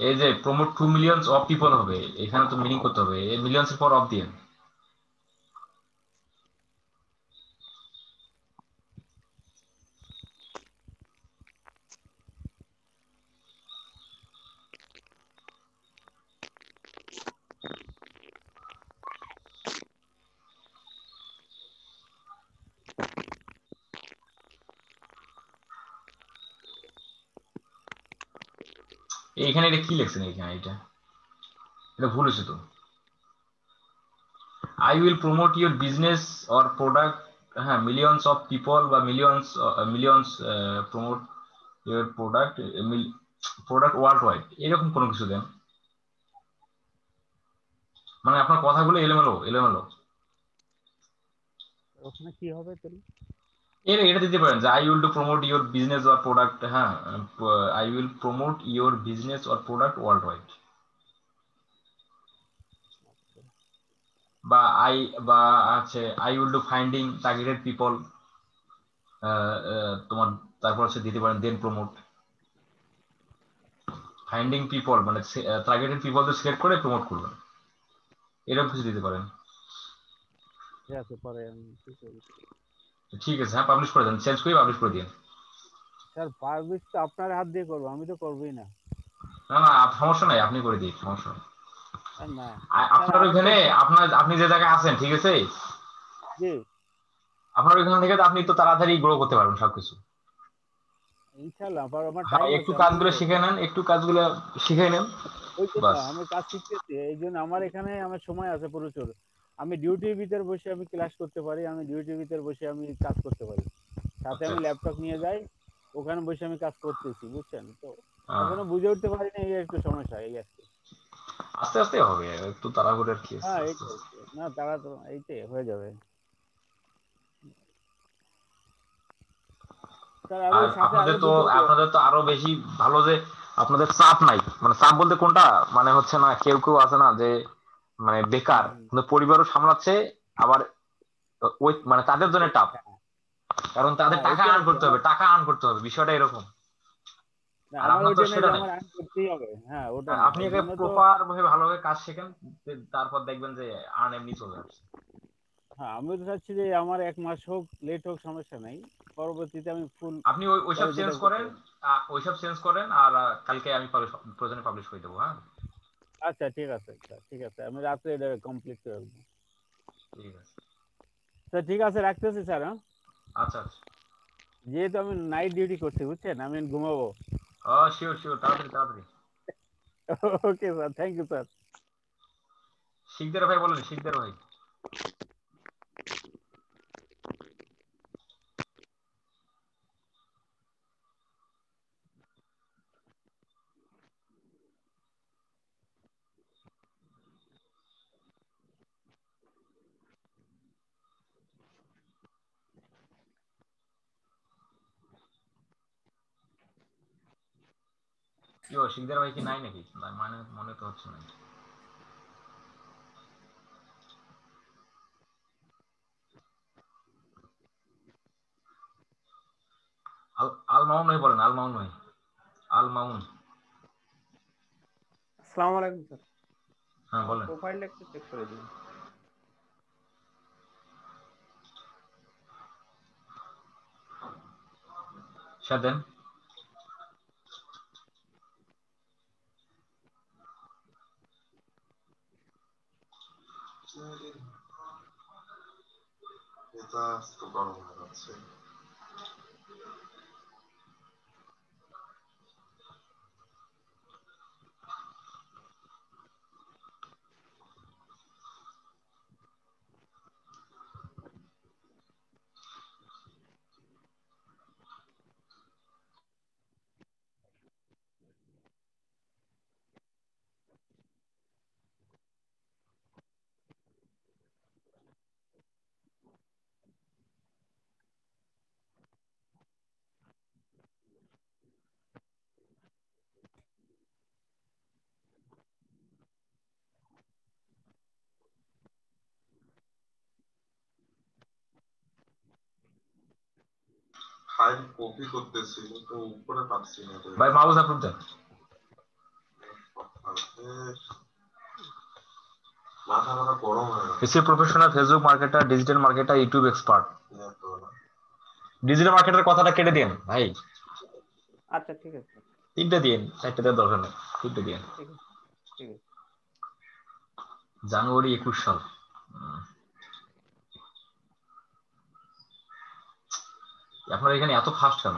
এই যে প্রমোট 2 মিলিয়ন অফ পিপল হবে, এখানে তো মিনিং করতে হবে, এই মিলিয়ন্স এর পর অফ দিয়ে। এইখানে এটা কি লিখছেন, এইখানে এটা ভুল হয়েছে তো। I will promote your business or product, হ্যাঁ মিলিয়ন্স অফ পিপল বা millions millions promote your product, product world wide, এরকম কোনো কিছু দেন। মানে আপনার কথাগুলো এলোমেলো এলোমেলো। ওখানে কি হবে তাহলে? এটা দিতে পারেন যে I will to promote your business or product, হ্যাঁ I will promote your business or product world wide. বা আই, বা আছে I will do finding targeted people, তোমার তারপর হচ্ছে দিতে পারেন দেন প্রমোট। ফাইন্ডিং পিপল মানে টার্গেটেড পিপলকে সিলেক্ট করে প্রমোট করবেন, এরকম কিছু দিতে পারেন। ঠিক আছে পরে আমি কি করবো। ঠিক আছে, হ্যাঁ পাবলিশ করে দেন, চেঞ্জ করে পাবলিশ করে দিন। স্যার পারমিট তো আপনার হাত দিয়ে করবো, আমি তো করবোই না। না না সমস্যা নাই, আপনি করে দিন, সমস্যা নেই। স্যার না স্যার আপনার আমার তো ওইখানে আপনি যে জায়গায় আছেন ঠিক আছে, জি আপনার ওইখান থেকে তো আপনি তো তাড়াতাড়ি গ্রো করতে পারবেন সবকিছু। ইনশাল্লাহ আমার হ্যাঁ টাইম একটু আছে, আমি কাজগুলো শিখে নেন, একটু কাজগুলো শিখে নেন ওই জন্য বাস। আমি কাজ শিখতেছি, এই জন্য আমার এখানে আমার সময় আছে প্রচুর। আমি ডিউটির ভিতর বসে আমি ক্লাস করতে পারি, আমি ডিউটির ভিতর বসে আমি কাজ করতে পারি, সাথে আচ্ছা আমি ল্যাপটপ নিয়ে যাই, ওখানে বসে আমি কাজ করতেছি, বুঝছেন তো। হ্যাঁ, এখনো বুঝে উঠতে পারি না, এই একটু সমস্যা এই আর কি। আস্তে আস্তে হবে, একটু তাড়াহুড়ো আর কি আছে, হ্যাঁ আস্তে এইটাই, আস্তে। না তারা তো এইটাই হয়ে যাবে। স্যার আর আর ওই সাথে আরো দুটো আপনাদের তো আরো বেশি ভালো যে আপনাদের চাপ নাই, মানে চাপ বলতে কোনটা, মানে হচ্ছে না কেউ কেউ আছে না যে মানে বেকার কিন্তু পরিবারও সামলাচ্ছে, আবার ওই মানে তাদের জন্য টাফ, কারণ তাদের হ্যাঁ টাকা এটা আর্ন আছে করতে হবে, টাকা আর্ন করতে হবে, বিষয়টা এরকম। না, আর আমার আপনার তো ওইটা নেই সেটা যে নাই। আমার আর্ন করতেই হবে, হ্যাঁ ওটা হ্যাঁ, না, আপনি এই আগে জন্য তো। প্রপার ভাবে ভালোভাবে কাজ শেখেন, তারপর দেখবেন যে আর্ন এমনি চলে আসছে। হ্যাঁ আমিও তো চাচ্ছি যে আমার 1 মাস হোক, লেট হোক, সমস্যা নাই, পরবর্তীতে আমি ফুল আপনি ওইসব পরে চেঞ্জ যেটা করতে করেন, পারি। ওইসব চেঞ্জ করেন, আর কালকে আমি প্রয়োজনে পাবলিশ করে দেবো, হ্যাঁ। আচ্ছা ঠিক আছে স্যার, ঠিক আছে, আমি রাত্রে এটা কমপ্লিট করে দেবো। ঠিক আছে, স্যার ঠিক আছে, রাখতেছি স্যার, হ্যাঁ। আচ্ছা আচ্ছা। যেহেতু আমি নাইট ডিউটি করছি, বুঝছেন, আমি ঘুমাবো। শিওর শিওর, তাড়াতাড়ি তাড়াতাড়ি। Okay sir, thank you sir. Sikdar ভাই বলেন, শিকদার ভাই। কি শিকদার ভাই কি নাই নাকি, মানে মনে তো হচ্ছে না। আল আল মামুন ভাই বলেন, আল মামুন ভাই, আল মামুন। আসসালামু আলাইকুম স্যার। হ্যাঁ আমার বলেন। প্রোফাইলটা একটু চেক করে দিন। দেন। এটা তো গরম হয়ে যাচ্ছে। ফাইল কপি করতেছি কিন্তু উপরে পাচ্ছি না তো। ভাই মাউস আপলোড দেন। মাথা মাথা গরম হয়ে গেল। AC professional, Facebook marketer, digital marketer, YouTube expert. Digital marketer কথাটা কেটে দেন ভাই। আচ্ছা ঠিক আছে, 3টা দিন, 4টা দেওয়ার দরকার নেই, 3টা দিন। ঠিক আছে, ঠিক আছে। জানুয়ারি 21 সাল। আপনার এখানে এত ফাস্ট কেন?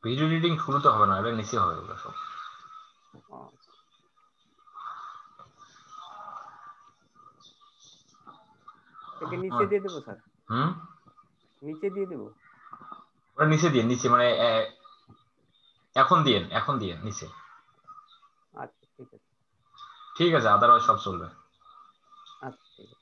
ভিডিও এডিটিং শুরুতে হবে না, এটা নিচে হবে ওগুলো সব। একে নিচে দিয়ে দেবো স্যার? হুম, নিচে দিয়ে দেবো? ওটা নিচে দিয়ে, নিচে মানে এখন দিয়ে নিচে। আচ্ছা ঠিক আছে, ঠিক আছে, আদারওয়াইজ সব চলবে। আচ্ছা ঠিক আছে।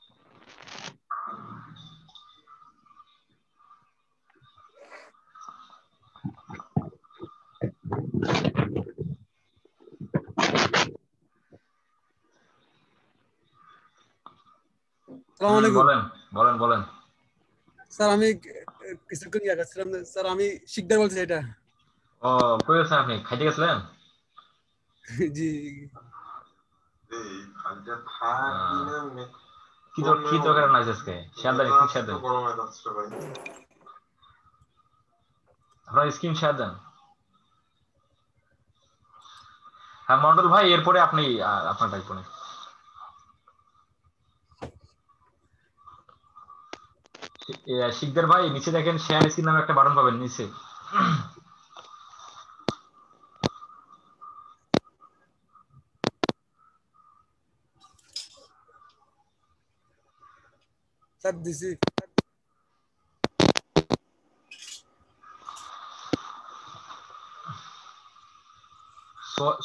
বলেন বলেন বলেন। স্যার আমি কিছুক্ষণ ইয়ে করছিলাম না স্যার, আমি শিকদার বলছি এটা। ও কই আছেন আপনি? খাইতে গেছিলেন? জি এই ফাইলটা থাকি না কি দরকার নাই আজকে? শেয়ার দেন, স্ক্রিন শেয়ার দেন। গরম হয়ে যাচ্ছে ভাই। আপনার স্ক্রিন শেয়ার দেন। হ্যাঁ মন্ডল ভাই, এরপরে আপনি আপনার টাইপ করেন। শিকদার ভাই নিচে দেখেন, শেয়ার স্ক্রিন নামে একটা বাটন পাবেন নিচে। স্যার দিছি।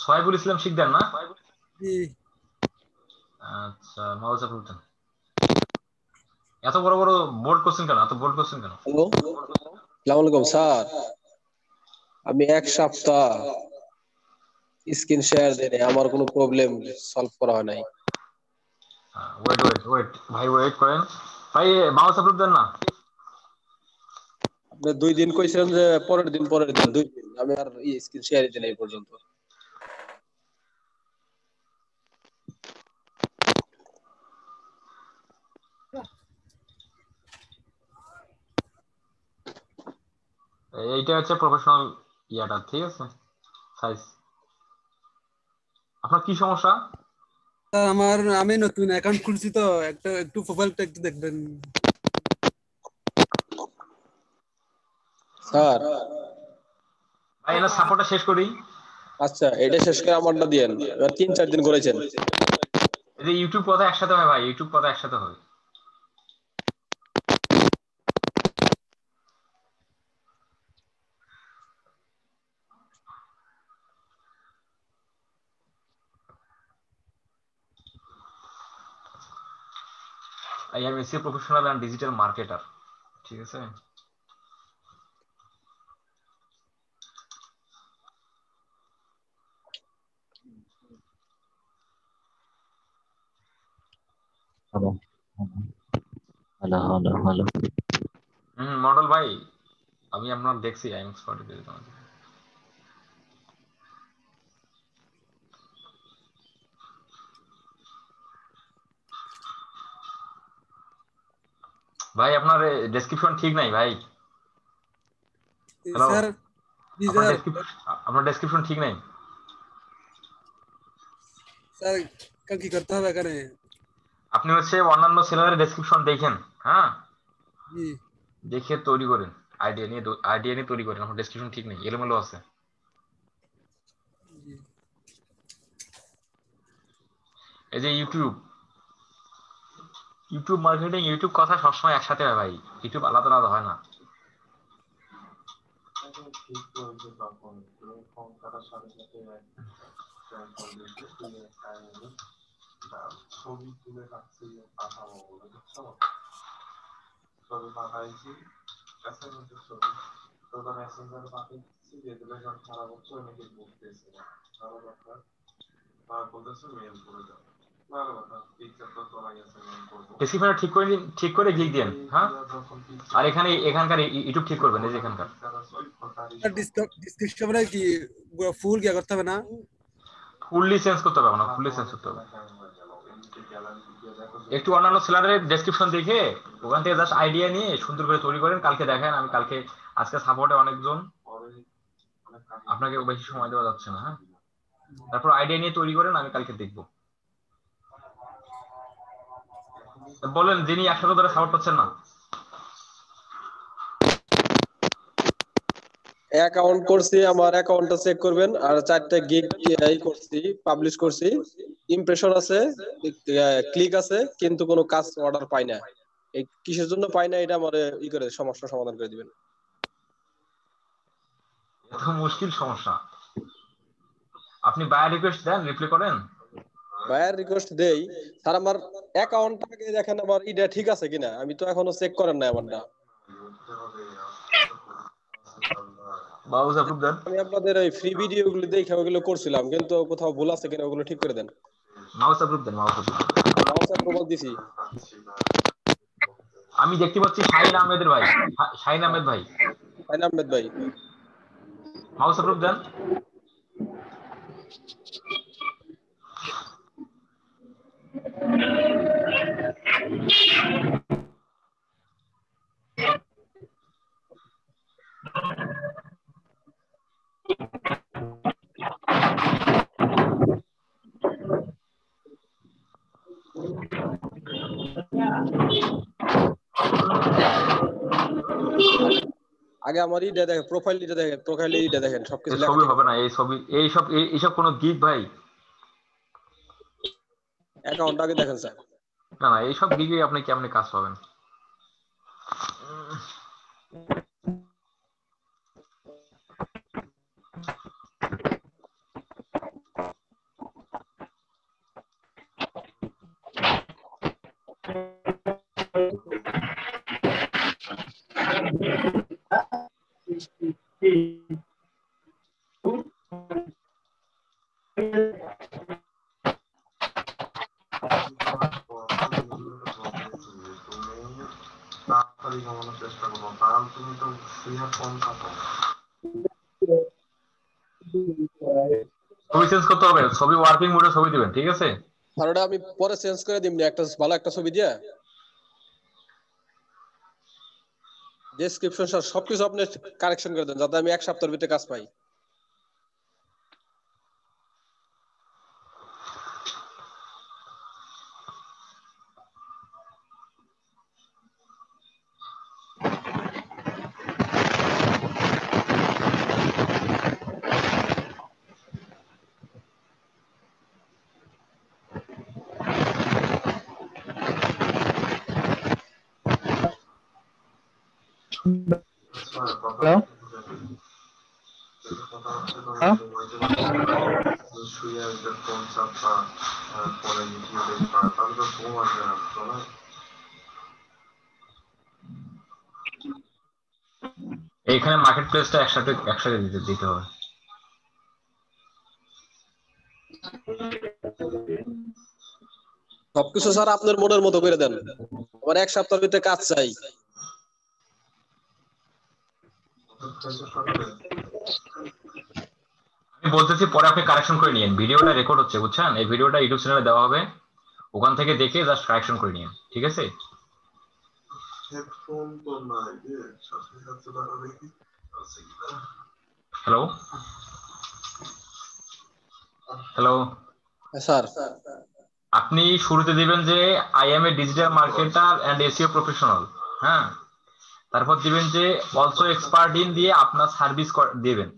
সোহাইবুল ইসলাম শিকদার না? জি আচ্ছা, মাউস আপলোড দেন। এত বড় বড় বোল্ড কোশ্চেন কেন? এত বোল্ড কোশ্চেন কেন? হ্যালো, আসসালামু আলাইকুম স্যার। আমি 1 সপ্তাহ স্ক্রিন শেয়ার দিই, আমার কোনো প্রবলেম সলভ করা হয় নাই। ওয়েট ভাই, ওয়েট করেন ভাই, মাউস আপলোড দেন না। আপনি 2 দিন কইছিলেন যে পরের দিন 2 দিন, আমি আর স্ক্রিন শেয়ারই দিই নাই এই পর্যন্ত। এইটা হচ্ছে প্রফেশনাল ইয়াটা, ঠিক আছে সাইজ। আপনার কি সমস্যা? স্যার আমি নতুন অ্যাকাউন্ট খুলছি তো, একটু প্রোফাইলটা একটু দেখবেন স্যার। ভাই এনার সাপোর্টটা শেষ করি। আচ্ছা, এটা শেষ করে আমারটা দিয়েন। এবার 3-4 দিন করেছেন। এই যে ইউটিউব কথা একসাথে হয় ভাই, ইউটিউব কথা একসাথে হয়। I am a professional and digital marketer, ঠিক আছে? Hello hello hello hello. Mondal ভাই, আমি আপনার দেখছি আই এম এক্সপার্ট। ভাই আপনার ডেসক্রিপশন ঠিক নাই ভাই। Hello, sir. জি স্যার। আপনার ডেসক্রিপশন ঠিক নাই স্যার। কি করতে হবে এখানে? আপনি হচ্ছে অন্যান্য সেলারের ডেসক্রিপশন দেখেন, হ্যাঁ জি দেখে তৈরি করেন, আইডিয়া নিয়ে তৈরি করেন। আমার ডেসক্রিপশন ঠিক নেই, এলোমেলো আছে। জি এই যে ইউটিউব মার্কেটিং, ইউটিউব কথা সবসময় একসাথে হয় ভাই, ইউটিউব আলাদা আলাদা হয় না। ঠিক চলছে তখন তুমি ফোন করার সাথে সাথে ছবি তুলে রাখছি পাঠাবো বলে, বুঝছো? ছবি পাঠাইছি অ্যাসাইনমেন্টের ছবি, তো তার মেসেঞ্জারে পাঠিয়েছি যে দিলে সব খারাপ হচ্ছে, অনেকে বুঝতেছে না। ভালো কথা, তার বলতেছে মেল করে দাও। ভালো কথা, পিকচার তো তোলাই আছে, মেল করবো। ডেসক্রিপশনটা ঠিক করে ক্লিক দেন। হ্যাঁ, আর এখানকার ইউটিউব ঠিক করবেন, এই যে এখানকার ডিসক্রিপশনে কি ফুল কি করতে হবে না? ফুললি চেঞ্জ করতে হবে না, ফুললি চেঞ্জ করতে হবে। একটু অন্যান্য সেলারের ডেসক্রিপশন দেখে ওখান থেকে জাস্ট আইডিয়া নিয়ে সুন্দর করে তৈরি করেন, কালকে দেখেন। আমি কালকে, আজকে সাপোর্টে অনেকজন, আপনাকে বেশি সময় দেওয়া যাচ্ছে না। হ্যাঁ, তারপর আইডিয়া নিয়ে তৈরি করেন, আমি কালকে দেখবো। বলেন যিনি একসাথে ধরে সাপোর্ট পাচ্ছেন না। অ্যাকাউন্ট করছি, আমার অ্যাকাউন্টটা চেক করবেন। আর 4টা গিগ করছি, পাবলিশ করছি, ইমপ্রেশন আছে, ক্লিক আছে, কিন্তু কোনো কাজ অর্ডার পাই না। এই কিসের জন্য পাই না এটা আমারে করে সমস্যা সমাধান করে দিবেন। এত মুশকিল সমস্যা। আপনি বায়ার রিকোয়েস্ট দেন, রিপ্লাই করেন। বায়ার রিকোয়েস্ট দেই স্যার, আমার অ্যাকাউন্টটাকে দেখেন আমার এটা ঠিক আছে কিনা, আমি তো এখনো চেক করেন না আমারটা। আমি আপনাদের ওই ফ্রি ভিডিওগুলো দেখে ওগুলো করছিলাম, কিন্তু কোথাও ভুল আছে কিনা ওগুলো ঠিক করে দেন। মাউস অ্যাপ্রুভ দেন, মাউস অ্যাপ্রুভাল দিছি। আমি দেখতে পাচ্ছি শাহিন আহমেদের ভাই, শাহিন আহমেদ ভাই, মাউস অ্যাপ্রুভ দেন। আগে আমার ইটা দেখেন, প্রোফাইলটা দেখেন, প্রোফাইলটা দেখেন, সবকিছু লেখা ছবি হবে না, এই ছবি এইসব কোন গিগ ভাই? অ্যাকাউন্ট আগে দেখেন স্যার। না না, এইসব গিগে আপনি কেমনে কাজ পাবেন? তাড়াতাড়ি ঘুমানোর চেষ্টা করবো, কারণ তুমি তো শুয়ে ফোন থাকো। ছবি চেঞ্জ করতে হবে, ছবি ওয়ার্কিং মোডে ছবি দিবেন, ঠিক আছে? আর ওটা আমি পরে চেঞ্জ করে দিমনি, একটা ভালো একটা ছবি দিয়া ডেসক্রিপশন সবকিছু আপনি কারেকশন করে দেন, যাতে আমি 1 সপ্তাহের ভিতরে কাজ পাই। হ্যালো, এইখানে মার্কেট প্লেসটা একসাথে দিতে হবে। সবকিছু স্যার আপনার মনের মতো করে দেন, আমার 1 সপ্তাহের ভিতরে কাজ চাই। আমি বলতেছি পরে আপনি কারেকশন করে নিয়েন, ভিডিওটা রেকর্ড হচ্ছে বুঝছেন, এই ভিডিওটা ইউটিউব চ্যানেলে দেওয়া হবে, ওখান থেকে দেখে জাস্ট কারেকশন করে নিয়েন, ঠিক আছে? হ্যালো হ্যালো স্যার, আপনি শুরুতে দিবেন যে I am a digital marketer and SEO professional, হ্যাঁ। তারপর দিবেন যে অলসো এক্সপার্ট ইন দিয়ে আপনার সার্ভিস দিবেন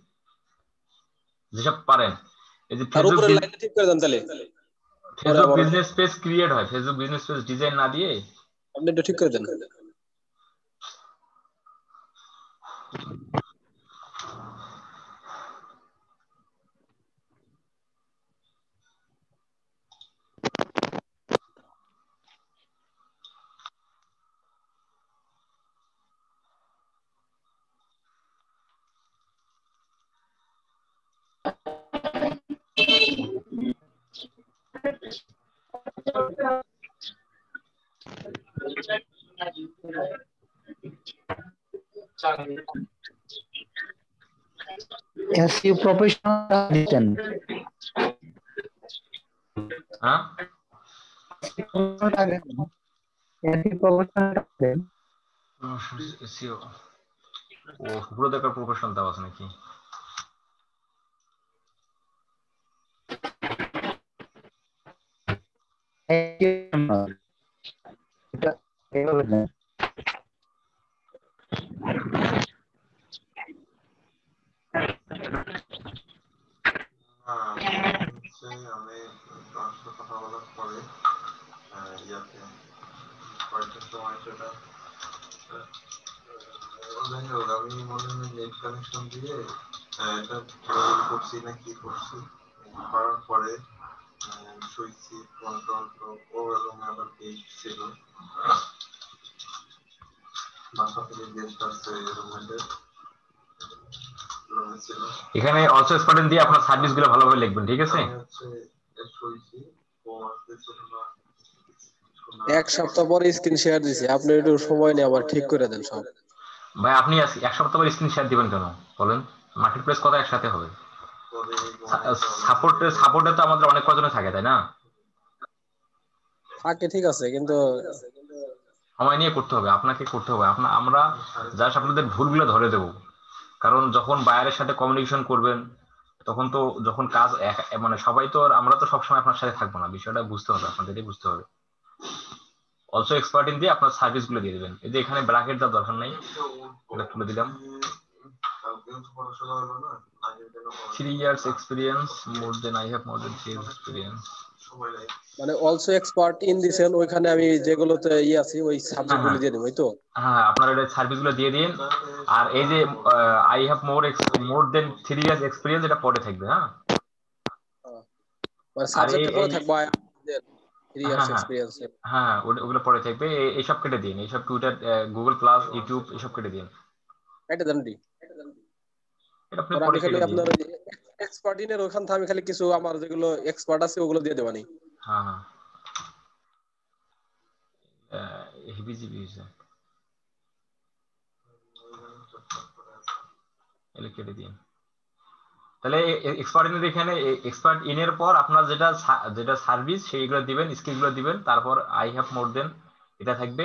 যেসব পারেন। এই যে তার উপরে লাইনটা ঠিক করে দেন তাহলে। ফেসবুক বিজনেস পেজ ক্রিয়েট হয়, ফেসবুক বিজনেস পেজ ডিজাইন না দিয়ে আপনি এটা ঠিক করে দেন। SEO professional দিতেন। হ্যাঁ SEO ও পুরো দেখার প্রফেশনাল দেওয়া আছে নাকি? এটা এইভাবে না। আমি কথা বলার পরে ইয়াতে কয়েকটা সময় সেটা আমি মনে হয় নেট কানেকশন দিয়ে এটা করছি না কি করছি করার পরে সুইচি কন্ট্রোল ও এবং আবার পেজ ছিল বাসা থেকে গেস্ট আসছে রুমের এখানে অলসো এক্সপার্ট দিয়ে আপনার সার্ভিসগুলো ভালোভাবে লিখবেন, ঠিক আছে? এক সপ্তাহ পরে স্ক্রিন শেয়ার দিছি, আপনি একটু সময় নিয়ে আবার ঠিক করে দেন সব। ভাই আপনি এক সপ্তাহ পরে স্ক্রিন শেয়ার দিবেন কেন বলেন? মার্কেট প্লেস কত একসাথে হবে? সাপোর্টে তো আমাদের অনেক কজনে থাকে, তাই না? থাকে ঠিক আছে, কিন্তু সময় নিয়ে করতে হবে, আপনাকে করতে হবে। আমরা জাস্ট আপনাদের ভুলগুলো ধরে দেব, কারণ যখন বায়ারের সাথে কমিউনিকেশন করবেন তখন তো যখন কাজ মানে সবাই তো আমরা তো সবসময় আপনার সাথে থাকবো না, বিষয়টা বুঝতে হবে, আপনাদেরই বুঝতে হবে। অলসো এক্সপার্ট ইন দিয়ে আপনার সার্ভিসগুলো দিয়ে দিবেন। এই যে এখানে ব্র্যাকেট দেওয়ার দরকার নাই, এটা তুলে দিলাম। 3 years experience, more than I have more than 3 years experience। মানে অলসো এক্সপার্ট ইন দিছেন, ওইখানে আমি যেগুলোতে আছি ওই সাবজেক্টগুলো দিয়ে দেব, এই তো? হ্যাঁ, আপনারা এই সার্ভিসগুলো দিয়ে দিন। আর এই যে I have more than 3 years experience এটা পরে থাকবে, হ্যাঁ? মানে সাবজেক্টে পরে থাকবে 3 years হ্যাঁ এক্সপেরিয়েন্স। হ্যাঁ, ওগুলো পরে থাকবে। এইসব কেটে দিন, এইসব টুইটার, গুগল প্লাস, ইউটিউব এসব কেটে দিন। এটা দেন দি। এটা আপনি পরে খালি কেটে দিন। আপনার এক্সপার্ট ইনের ওখান থেকে আমি খালি কিছু আমার যেগুলো এক্সপার্ট আছে ওগুলো দিয়ে দেবানি। হ্যাঁ হিবিজিবি হইছে, এগুলো কেটে দিন। তাহলে এক্সপার্ট ইনের এখানে এক্সপার্ট ইনের পর আপনার যেটা সার্ভিস সেইগুলো দিবেন, স্কিলগুলো দিবেন, তারপর আই হ্যাভ মোর দেন এটা থাকবে,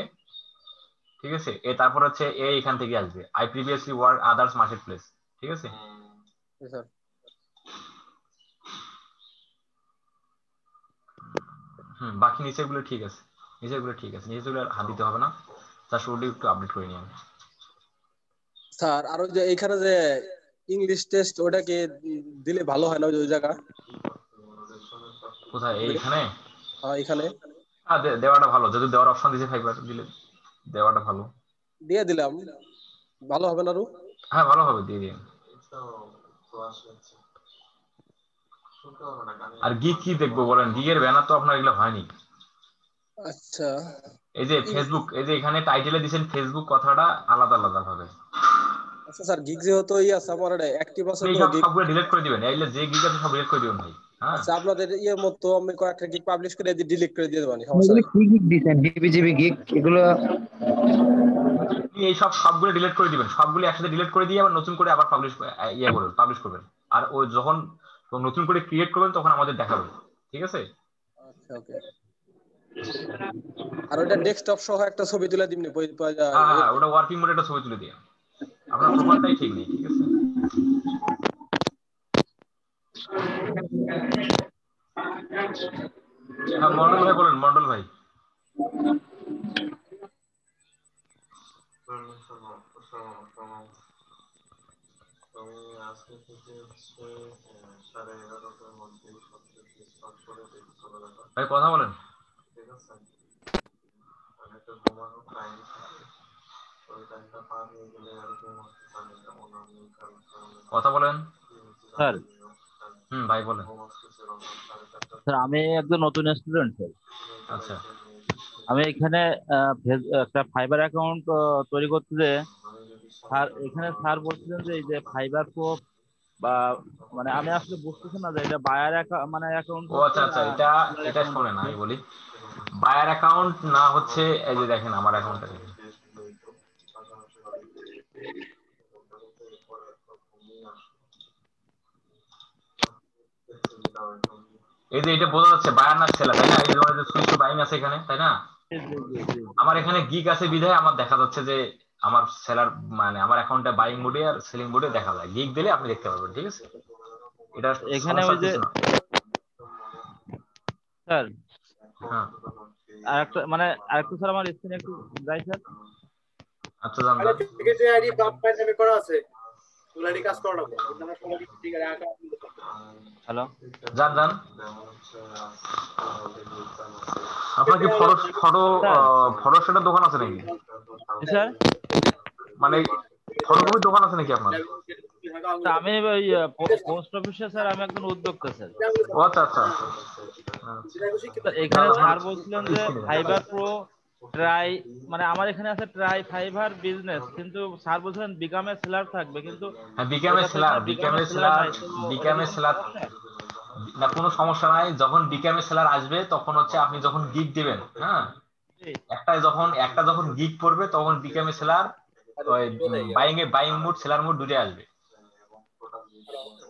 ঠিক আছে? তারপর হচ্ছে এখান থেকে আসবে I previously work others market place, ঠিক আছে? বাকি নিচেগুলো ঠিক আছে, নিচেগুলো হাত দিতে হবে না, জাস্ট ওটা একটু আপডেট করে নিন। স্যার আর ওই যে এইখানে যে ইংলিশ টেস্ট ওটা কি দিলে ভালো হয় না ওই জায়গা? কোথায়? এইখানে? হ্যাঁ এখানে দেওয়াটা ভালো, যদি দেওয়ার অপশন দিছে ফাইবার দিলে দেওয়াটা ভালো। দিয়ে দিলাম, ভালো হবে না? হ্যাঁ ভালো হবে, দিয়ে দিন। আর গিগ কি দেখবো বলেন? গিগের ব্যানার তো আপনার এগুলো হয়নি। আচ্ছা, এই যে ফেসবুক, এই যে এখানে টাইটেলে দিবেন ফেসবুক কথাটা আলাদা আলাদা ভাবে। আচ্ছা স্যার, গিগ যেহেতু আছে আমার এটা অ্যাক্টিভ আছে তো গিগ সবগুলো ডিলিট করে দিবেন, এইলে যে গিগ আছে সব ডিলিট করে দিবেন ভাই। হ্যাঁ আচ্ছা, আপনাদের মতো আমি কয়েকটা গিগ পাবলিশ করে ডিলিট করে দিয়ে দেবানি, সমস্যা নেই। কি গিগ দিবেন? ডিবিজিবি গিগ এগুলো এই সবগুলো ডিলিট করে দিবেন, সবগুলো একসাথে ডিলিট করে দিয়ে আবার নতুন করে আবার পাবলিশ করবেন। আর ওই যখন নতুন করে ক্রিয়েট করবেন তখন আমাদের দেখাবেন, ঠিক আছে? আচ্ছা ওকে। আর ওটা ডেস্কটপ সহ একটা ছবি তুলে দিবেন। হ্যাঁ ওটা ওয়ার্কিং মোডে একটা ছবি তুলে দিন, আপনার প্রোফাইলটাই ঠিক নেই, ঠিক আছে? হ্যাঁ মন্ডল ভাই বলেন, মন্ডল ভাই। তুমি আজকে থেকে হচ্ছে 11:30টার মধ্যে সবকিছু স্টার্ট করে চলে যাবে। ভাই কথা বলেন। ঠিক আছে, মানে একটা ঘুমানোর টাইম থাকে, ওই টাইমটা পার হয়ে গেলে আর ঘুমাতে পারি না। কথা বলেন স্যার। ভাই বলেন। স্যার আমি একজন নতুন স্টুডেন্ট স্যার। আচ্ছা, আমি এখানে একটা ফাইবার অ্যাকাউন্ট তৈরি করতে যে স্যার এখানে স্যার বলছিলেন যে এই যে ফাইবার প্রো বা মানে আমি আসলে বুঝতেছি না যে এটা বায়ার মানে অ্যাকাউন্ট ও আচ্ছা আচ্ছা, এটা শোনেন আমি বলি। বায়ার অ্যাকাউন্ট না হচ্ছে এই যে দেখেন আমার অ্যাকাউন্টটা দেখেন, এই যে এটা বোঝা যাচ্ছে বায়ার না সেলার, তাই না? এই যে সুইচ টু বাইং আছে এখানে, তাই না? আমার এখানে গিগ আছে বিধায় আমার দেখা যাচ্ছে যে আমার সেলার মানে আমার অ্যাকাউন্টে বাইং মোডে আর সেলিং মোডে দেখা যায়। গিগ দিলে আপনি দেখতে পারবেন, ঠিক আছে? এটা এখানে ওই যে স্যার হ্যাঁ আরেকটা মানে আরেকটা স্যার আমার স্ক্রিনে একটু যাই স্যার। আচ্ছা জান জান ঠিক আছে, আইডি বাপ ভাই নামে করা আছে, ওলাডি কাজ করা লাগবে। আমরা সবাই ঠিক আছে আকা। হ্যালো জান জান, আপনার কি ফটোশপের দোকান আছে নাকি স্যার? মানে ফটোকপির দোকান আছে নাকি আপনার? আমি ওই পোস্ট অফিসে স্যার, আমি একজন উদ্যোক্তা স্যার। ও আচ্ছা আচ্ছা, এখানে স্যার বলছিলেন যে ফাইবার প্রো ট্রাই, মানে আমার এখানে আছে ট্রাই ফাইবার বিজনেস, কিন্তু স্যার বলছিলেন বিকামে সেলার থাকবে, কিন্তু বিকামে সেলার না, কোনো সমস্যা নাই। যখন বিকামে সেলার আসবে তখন হচ্ছে আপনি যখন গিগ দিবেন, হ্যাঁ, একটা যখন গিগ পড়বে তখন বিকামে সেলার ওই বাইং মোড সেলার মোড দুটোই আসবে।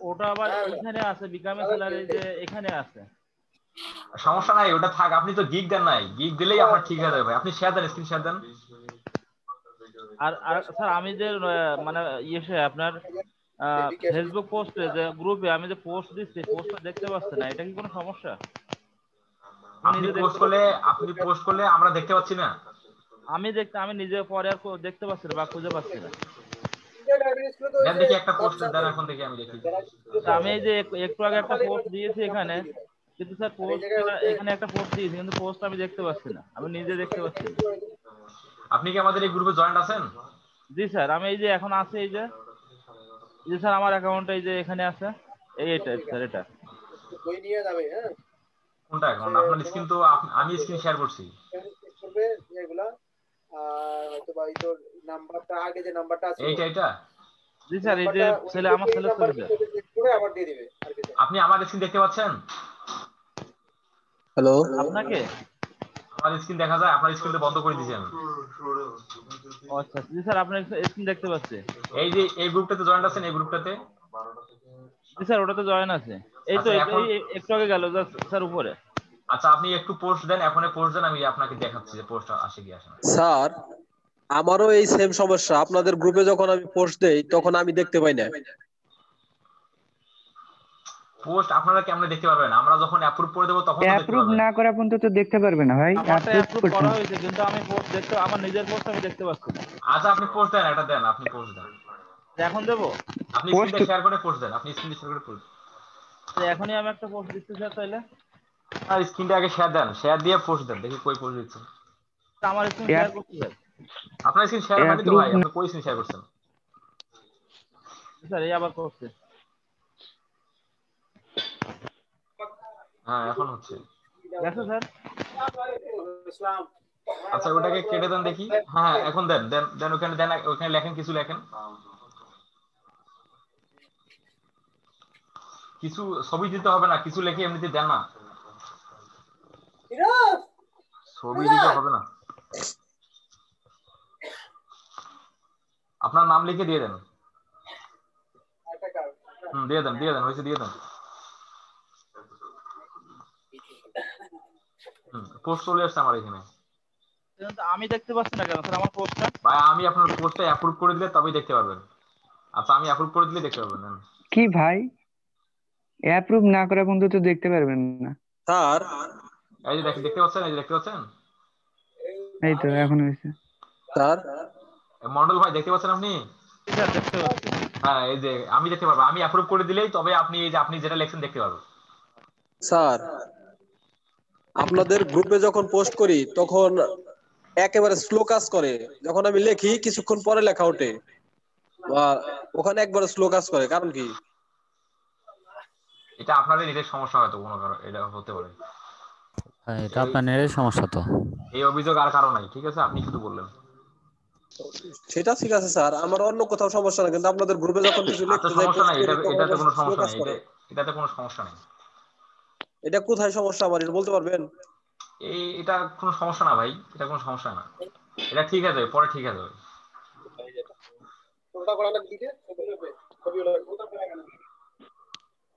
ওটা আবার এখানে আছে বিকামে সেলার, এই যে এখানে আছে। সমস্যা নাই, ওটা থাক। আপনি তো গিগ দেন নাই, গিগ দিলেই আপনার ঠিক হয়ে যাবে ভাই। আপনি শেয়ার দেন, স্ক্রিন শেয়ার দেন। আর স্যার আমি যে মানে ইয়েসে আপনার ফেসবুক পোস্টে যে গ্রুপে আমি যে পোস্ট দিচ্ছি, পোস্টটা দেখতে পাচ্ছি না, এটা কি কোনো সমস্যা? আপনি পোস্ট করলে আমরা দেখতে পাচ্ছি না। আমি নিজে পরে আর দেখতে পাচ্ছি না বা খুঁজে পাচ্ছি না। দেখি একটা পোস্ট দেন এখন, দেখি আমি দেখি। আমি এই যে একটু আগে একটা পোস্ট দিয়েছি এখানে, কিন্তু স্যার পোস্টটা এখানে একটা পোস্ট দিয়েছি, কিন্তু পোস্ট আমি দেখতে পাচ্ছি না, আমি নিজে দেখতে পাচ্ছি না। আপনি কি আমাদের এই গ্রুপে জয়েন্ট আছেন? জি স্যার, আমি এই যে এখন আছে এই যে স্যার আমার অ্যাকাউন্ট এই যে এখানে আছে, এইটা স্যার। এটা বই নিয়ে যাবে। হ্যাঁ, কোনটা অ্যাকাউন্ট? আপনার স্ক্রিন তো আমি স্ক্রিন শেয়ার করছি। করবে এগুলা আর হয়তো বা এই তোর নাম্বারটা আগে যে নাম্বারটা আছে এইটা। জি স্যার, এই যে ছেলে আমার ছেলে পুরো আবার দিয়ে দিবে। আপনি আমার স্ক্রিন দেখতে পাচ্ছেন? হ্যালো, আপনাকে আমার স্ক্রিন দেখা যায়? আপনার স্ক্রিন তো বন্ধ করে দিয়েছি আমি। আচ্ছা জি স্যার, আপনার স্ক্রিন দেখতে পাচ্ছি। এই যে এই গ্রুপটাতে জয়েন্ট আছেন, এই গ্রুপটাতে? জি স্যার, ওটাতে জয়েন আছে। এই তো একটু আগে গেল স্যার উপরে। আচ্ছা, আপনি একটু পোস্ট দেন, এখনই পোস্ট দেন, আমি আপনাকে দেখাচ্ছি যে পোস্ট আসে কি আসে না। স্যার আমারও এই সেম সমস্যা। আপনাদের গ্রুপে যখন আমি পোস্ট দেই তখন আমি দেখতে পাই না। পোস্ট আপনারা কেমনে দেখতে পারবেন? আমরা যখন অ্যাপ্রুভ করে দেব তখন তো দেখতে অ্যাপ্রুভ পারবেন। না করা পর্যন্ত তো দেখতে পারবে না ভাই। অ্যাপ্রুভ করা হয়েছে, কিন্তু আমি পোস্ট দেখতে, আমার নিজের পোস্ট আমি দেখতে পাচ্ছি না। আচ্ছা, আপনি পোস্ট দেন, এটা দেন, আপনি পোস্ট দেন। এখন দেবো? আপনি স্ক্রিনটা শেয়ার করে পোস্ট দেন, আপনি স্ক্রিনটা শেয়ার করে পোস্ট। এখনই আমি একটা পোস্ট দিচ্ছি স্যার, তাইলে আর স্ক্রিনটা আগে শেয়ার দেন, শেয়ার দিয়ে পোস্ট দেন, দেখি কই পোস্ট দিচ্ছেন। আমার স্ক্রিন শেয়ার করতে স্যার। আপনার স্ক্রিন শেয়ার মানে তো ভাই, আপনি কই স্ক্রিন শেয়ার করছেন? স্যার এই আবার করছে। হ্যাঁ এখন হচ্ছে। দেখো স্যার। আচ্ছা ওটাকে কেটে দেন দেখি। হ্যাঁ এখন দেন দেন দেন, ওখানে দেন, ওখানে লেখেন, কিছু লেখেন, কিছু ছবি দিতে হবে না, কিছু লেখে এমনিতে দেন না, ছবি দিতে হবে না। আপনার নাম লিখে দিয়ে দেন। দিয়ে দেন হয়েছে, দিয়ে দেন। পোস্ট চলে আসছে আমার এখানে। আমি দেখতে পাচ্ছি না কেন স্যার আমার পোস্টটা? ভাই আমি আপনার পোস্টটা অ্যাপ্রুভ করে দিলে তবেই দেখতে পারবেন। আচ্ছা আমি অ্যাপ্রুভ করে দিলে দেখতে পারবেন। কি ভাই, অ্যাপ্রুভ না করা পর্যন্ত তো দেখতে পারবেন না। স্যার এই যে দেখতে পাচ্ছেন, এই যে দেখতে পাচ্ছেন এই তো এখন হয়েছে স্যার। মন্ডল ভাই দেখতে পাচ্ছেন আপনি? হ্যাঁ এই যে আমি দেখতে পারবো, আমি অ্যাপ্রুভ করে দিলেই তবে আপনি এই যে আপনি যেটা লেখছেন দেখতে পারবেন। স্যার আপনাদের গ্রুপে যখন পোস্ট করি তখন একেবারে স্লো কাজ করে, যখন আমি লিখি কিছুক্ষণ পরে লেখা ওঠে, বা ওখানে একবারে স্লো কাজ করে, কারণ কি? এটা আপনাদের নেটের সমস্যা হয়তো কোনো কারণ, এটা হতে পারে। হ্যাঁ, এটা আপনার নেটের সমস্যা তো। এই অভিযোগ আর কারণ নাই, ঠিক আছে, আপনি শুধু বললেন। সেটা ঠিক আছে স্যার, আমার অন্য কোথাও সমস্যা না, কিন্তু আপনাদের গ্রুপে যখন কিছু আচ্ছা লিখতে যাই সমস্যা পোস্ট নাই, করি তখন এটাতে কোনো স্লো সমস্যা কাজ নেই, করে। এটাতে কোনো সমস্যা নেই। এটা কোথায় সমস্যা আমার, এটা বলতে পারবেন? এটা কোনো সমস্যা না ভাই, এটা কোনো সমস্যা না, এটা ঠিক আছে, পরে ঠিক আছে।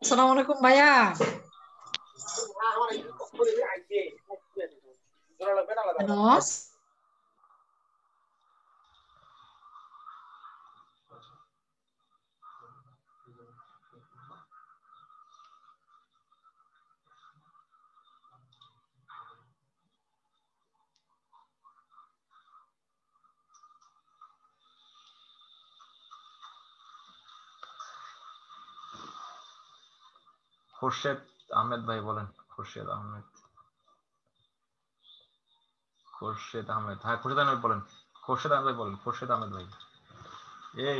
আসসালামু আলাইকুম ভাইয়া। হ্যালো, খোরশেদ আহমেদ ভাই বলেন। খোরশেদ আহমেদ, খোরশেদ আহমেদ, হ্যাঁ খোরশেদ আহমেদ বলেন। খোরশেদ আহমেদ ভাই বলেন, খোরশেদ আহমেদ ভাই। এই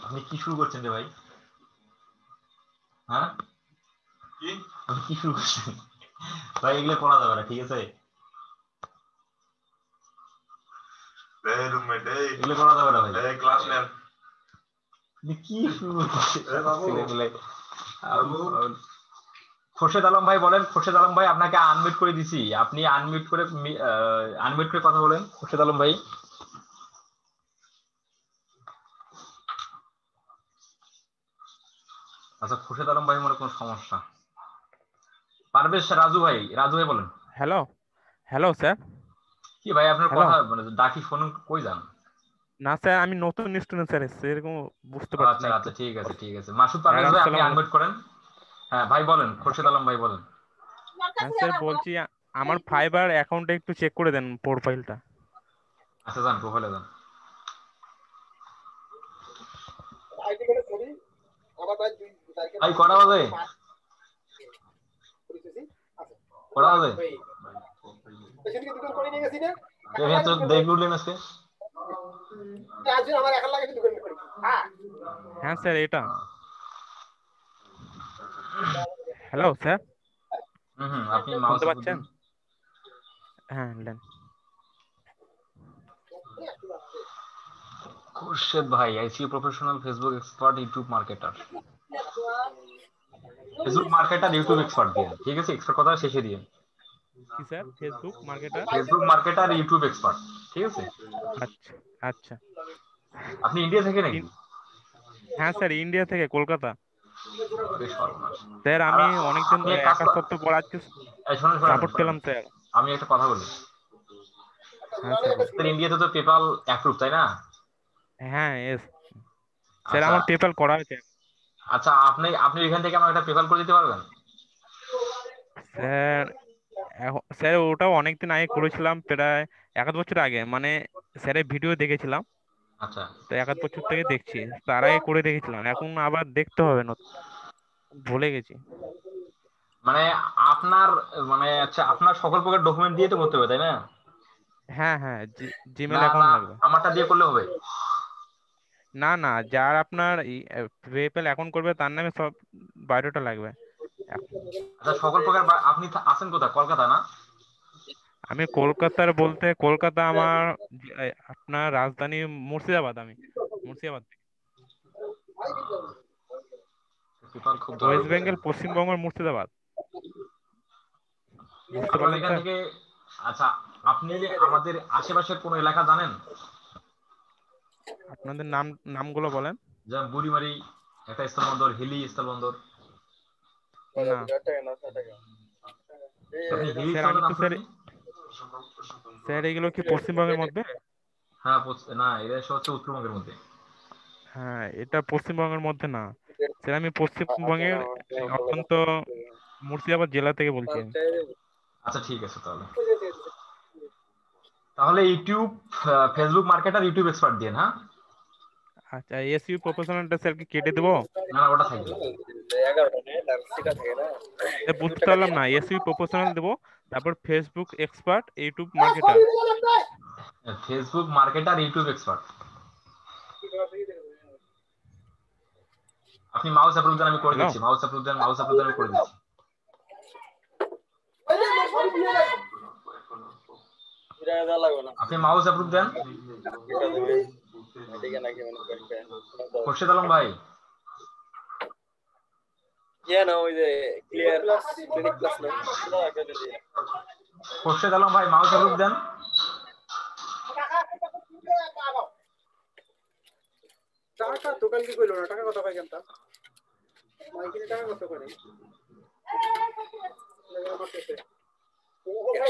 আপনি কি শুরু করছেন রে ভাই? হ্যাঁ কি আপনি কি শুরু করছেন ভাই? এগুলো করা যাবে না, ঠিক আছে, এগুলো করা যাবে না ভাই, ক্লাস নেন। কি শুরু করছেন ছেলেগুলো? খোরশেদ আলম ভাই বলেন। খোরশেদ আলম ভাই আপনাকে আনমিউট করে দিছি, আপনি আনমিউট করে কথা বলেন খোরশেদ আলম ভাই। আচ্ছা খোরশেদ আলম ভাই মনে কোনো সমস্যা। পারভেজ রাজু ভাই, রাজু ভাই বলেন। Hello, hello sir. কি ভাই আপনার হ্যালো। কথা মানে ডাকি ফোন কই যান? না স্যার, আমি নতুন স্টুডেন্ট স্যার, এরকম বুঝতে পারছি আচ্ছা না আচ্ছা, একটু। ঠিক আছে ঠিক আছে। মাসুদ পারভেজ ভাই আপনি আনমিউট করেন। হ্যাঁ ভাই বলেন, খোরশেদ আলম ভাই বলেন। হ্যাঁ স্যার বলছি, আমার ফাইবার অ্যাকাউন্টে একটু চেক করে দেন প্রোফাইলটা। আচ্ছা যান, প্রোফাইলে যান। ভাই কটা বাজে? কটা বাজে? দেখে উঠলেন আজকে? হ্যাঁ স্যার এটা। হ্যালো স্যার, আপনি মাউস শুনতে পাচ্ছেন? হ্যাঁ নেন। খোরশেদ ভাই ICU professional, Facebook expert, YouTube marketer. Facebook marketer, YouTube expert দিয়ে, ঠিক আছে, এক্সপার্ট কথা শেষে দিয়ে। কি sir? Facebook marketer, Facebook marketer, YouTube expert, ঠিক আছে। আচ্ছা আচ্ছা। আপনি ইন্ডিয়া থেকে নাকি? হ্যাঁ স্যার, ইন্ডিয়া থেকে, কলকাতা। স্যার আমি অনেকদিন এক সপ্তাহ পর আজকে সাপোর্ট পেলাম স্যার। আমি একটা কথা বলি। হ্যাঁ স্যার। ইন্ডিয়াতে তো পেপাল অ্যাপ্রুভ, তাই না? হ্যাঁ এস স্যার, আমার পেপাল করা আছে। আচ্ছা আপনি আপনি এখান থেকে আমার একটা পেপাল করে দিতে পারবেন? স্যার স্যার ওটাও অনেকদিন আগে করেছিলাম, প্রায় 1 বছর আগে, মানে স্যারের ভিডিও দেখেছিলাম। আচ্ছা তো 1 বছর থেকে দেখছি, তার আগে করে রেখেছিলাম, এখন আবার দেখতে হবে না, ভুলে গেছি। মানে আপনার মানে আচ্ছা আপনার সকল প্রকার ডকুমেন্ট দিয়ে তো করতে হবে, তাই না? হ্যাঁ হ্যাঁ, জিমেল না অ্যাকাউন্ট না, লাগবে। আমারটা দিয়ে করলে হবে? না না, যার আপনার পেপ্যাল অ্যাকাউন্ট করবে তার নামে সব বায়োডাটা লাগবে। আচ্ছা সকল প্রকার আপনি আছেন কোথায়? কলকাতা না? আমি কলকাতার বলতে, কলকাতা আমার আপনার রাজধানী মুর্শিদাবাদ, আমি মুর্শিদাবাদ থেকে। ওয়েস্ট বেঙ্গল, পশ্চিমবঙ্গের মুর্শিদাবাদ। বুঝতে পারলেন এখান থেকে। আচ্ছা আপনি আমাদের আশেপাশের কোন এলাকা জানেন? আপনাদের নামগুলো বলেন। যেমন বুড়িমারি একটা স্থলবন্দর, হিলি স্থলবন্দর। না স্যার, আমি তো স্যার এগুলো কি পশ্চিমবঙ্গের মধ্যে? হ্যাঁ না, এটা হচ্ছে উত্তরবঙ্গের মধ্যে। হ্যাঁ এটা পশ্চিমবঙ্গের মধ্যে না স্যার, আমি পশ্চিমবঙ্গের অত্যন্ত মুর্শিদাবাদ জেলা থেকে বলছি। আচ্ছা ঠিক আছে তাহলে তাহলে YouTube Facebook marketer YouTube expert দিয়ে হ্যাঁ আচ্ছা এসইউ প্রফেশনালটা স্যার কি কেটে দেবো? না ওটা থাকবে। বুঝতে পারলাম না, এসইউ প্রফেশনাল দেবো, তারপর Facebook expert, YouTube marketer. Facebook marketer YouTube expert. আপনি মাউস অ্যাপ্রুভ দেন, আমি করে দিচ্ছি। মাউস অ্যাপ্রুভ দেন, মাউস অ্যাপ্রুভ দেন, আমি করে দিচ্ছি। আপনি মাউস অ্যাপ্রুভ দেন। খোরশেদ আলম ভাই খোরশেদ আলম ভাই মাউস অ্যাপ্রুভ দেন। টাকা তো কালকে কইলো না, টাকা কত পাই কেনতা মাইকিনে টাকা কত করে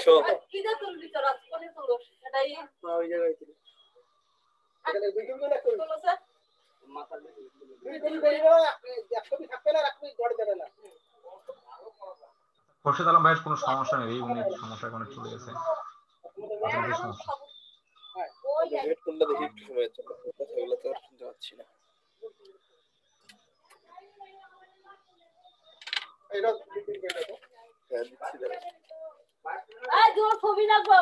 100 কি দা তুলবি তোরা কোনে তুলো এটাই ওই জায়গায় ছিল তাহলে দুই দিন না করলো স্যার মাথা দুই দিন কইলো আপনি 100 বি থাকবে না আপনি গড় দেবেন না। খোরশেদ আলম ভাইয়ের কোনো সমস্যা নেই, উনি সমস্যা কোনো চলে গেছে। আপনাদের সমস্যা ওয়েট করলে দেখি একটু সময় চলে কথাগুলো তো আর শুনতে পাচ্ছি না। এটা দিচ্ছি দাঁড়া। আয় জোর ছবি রাখবো।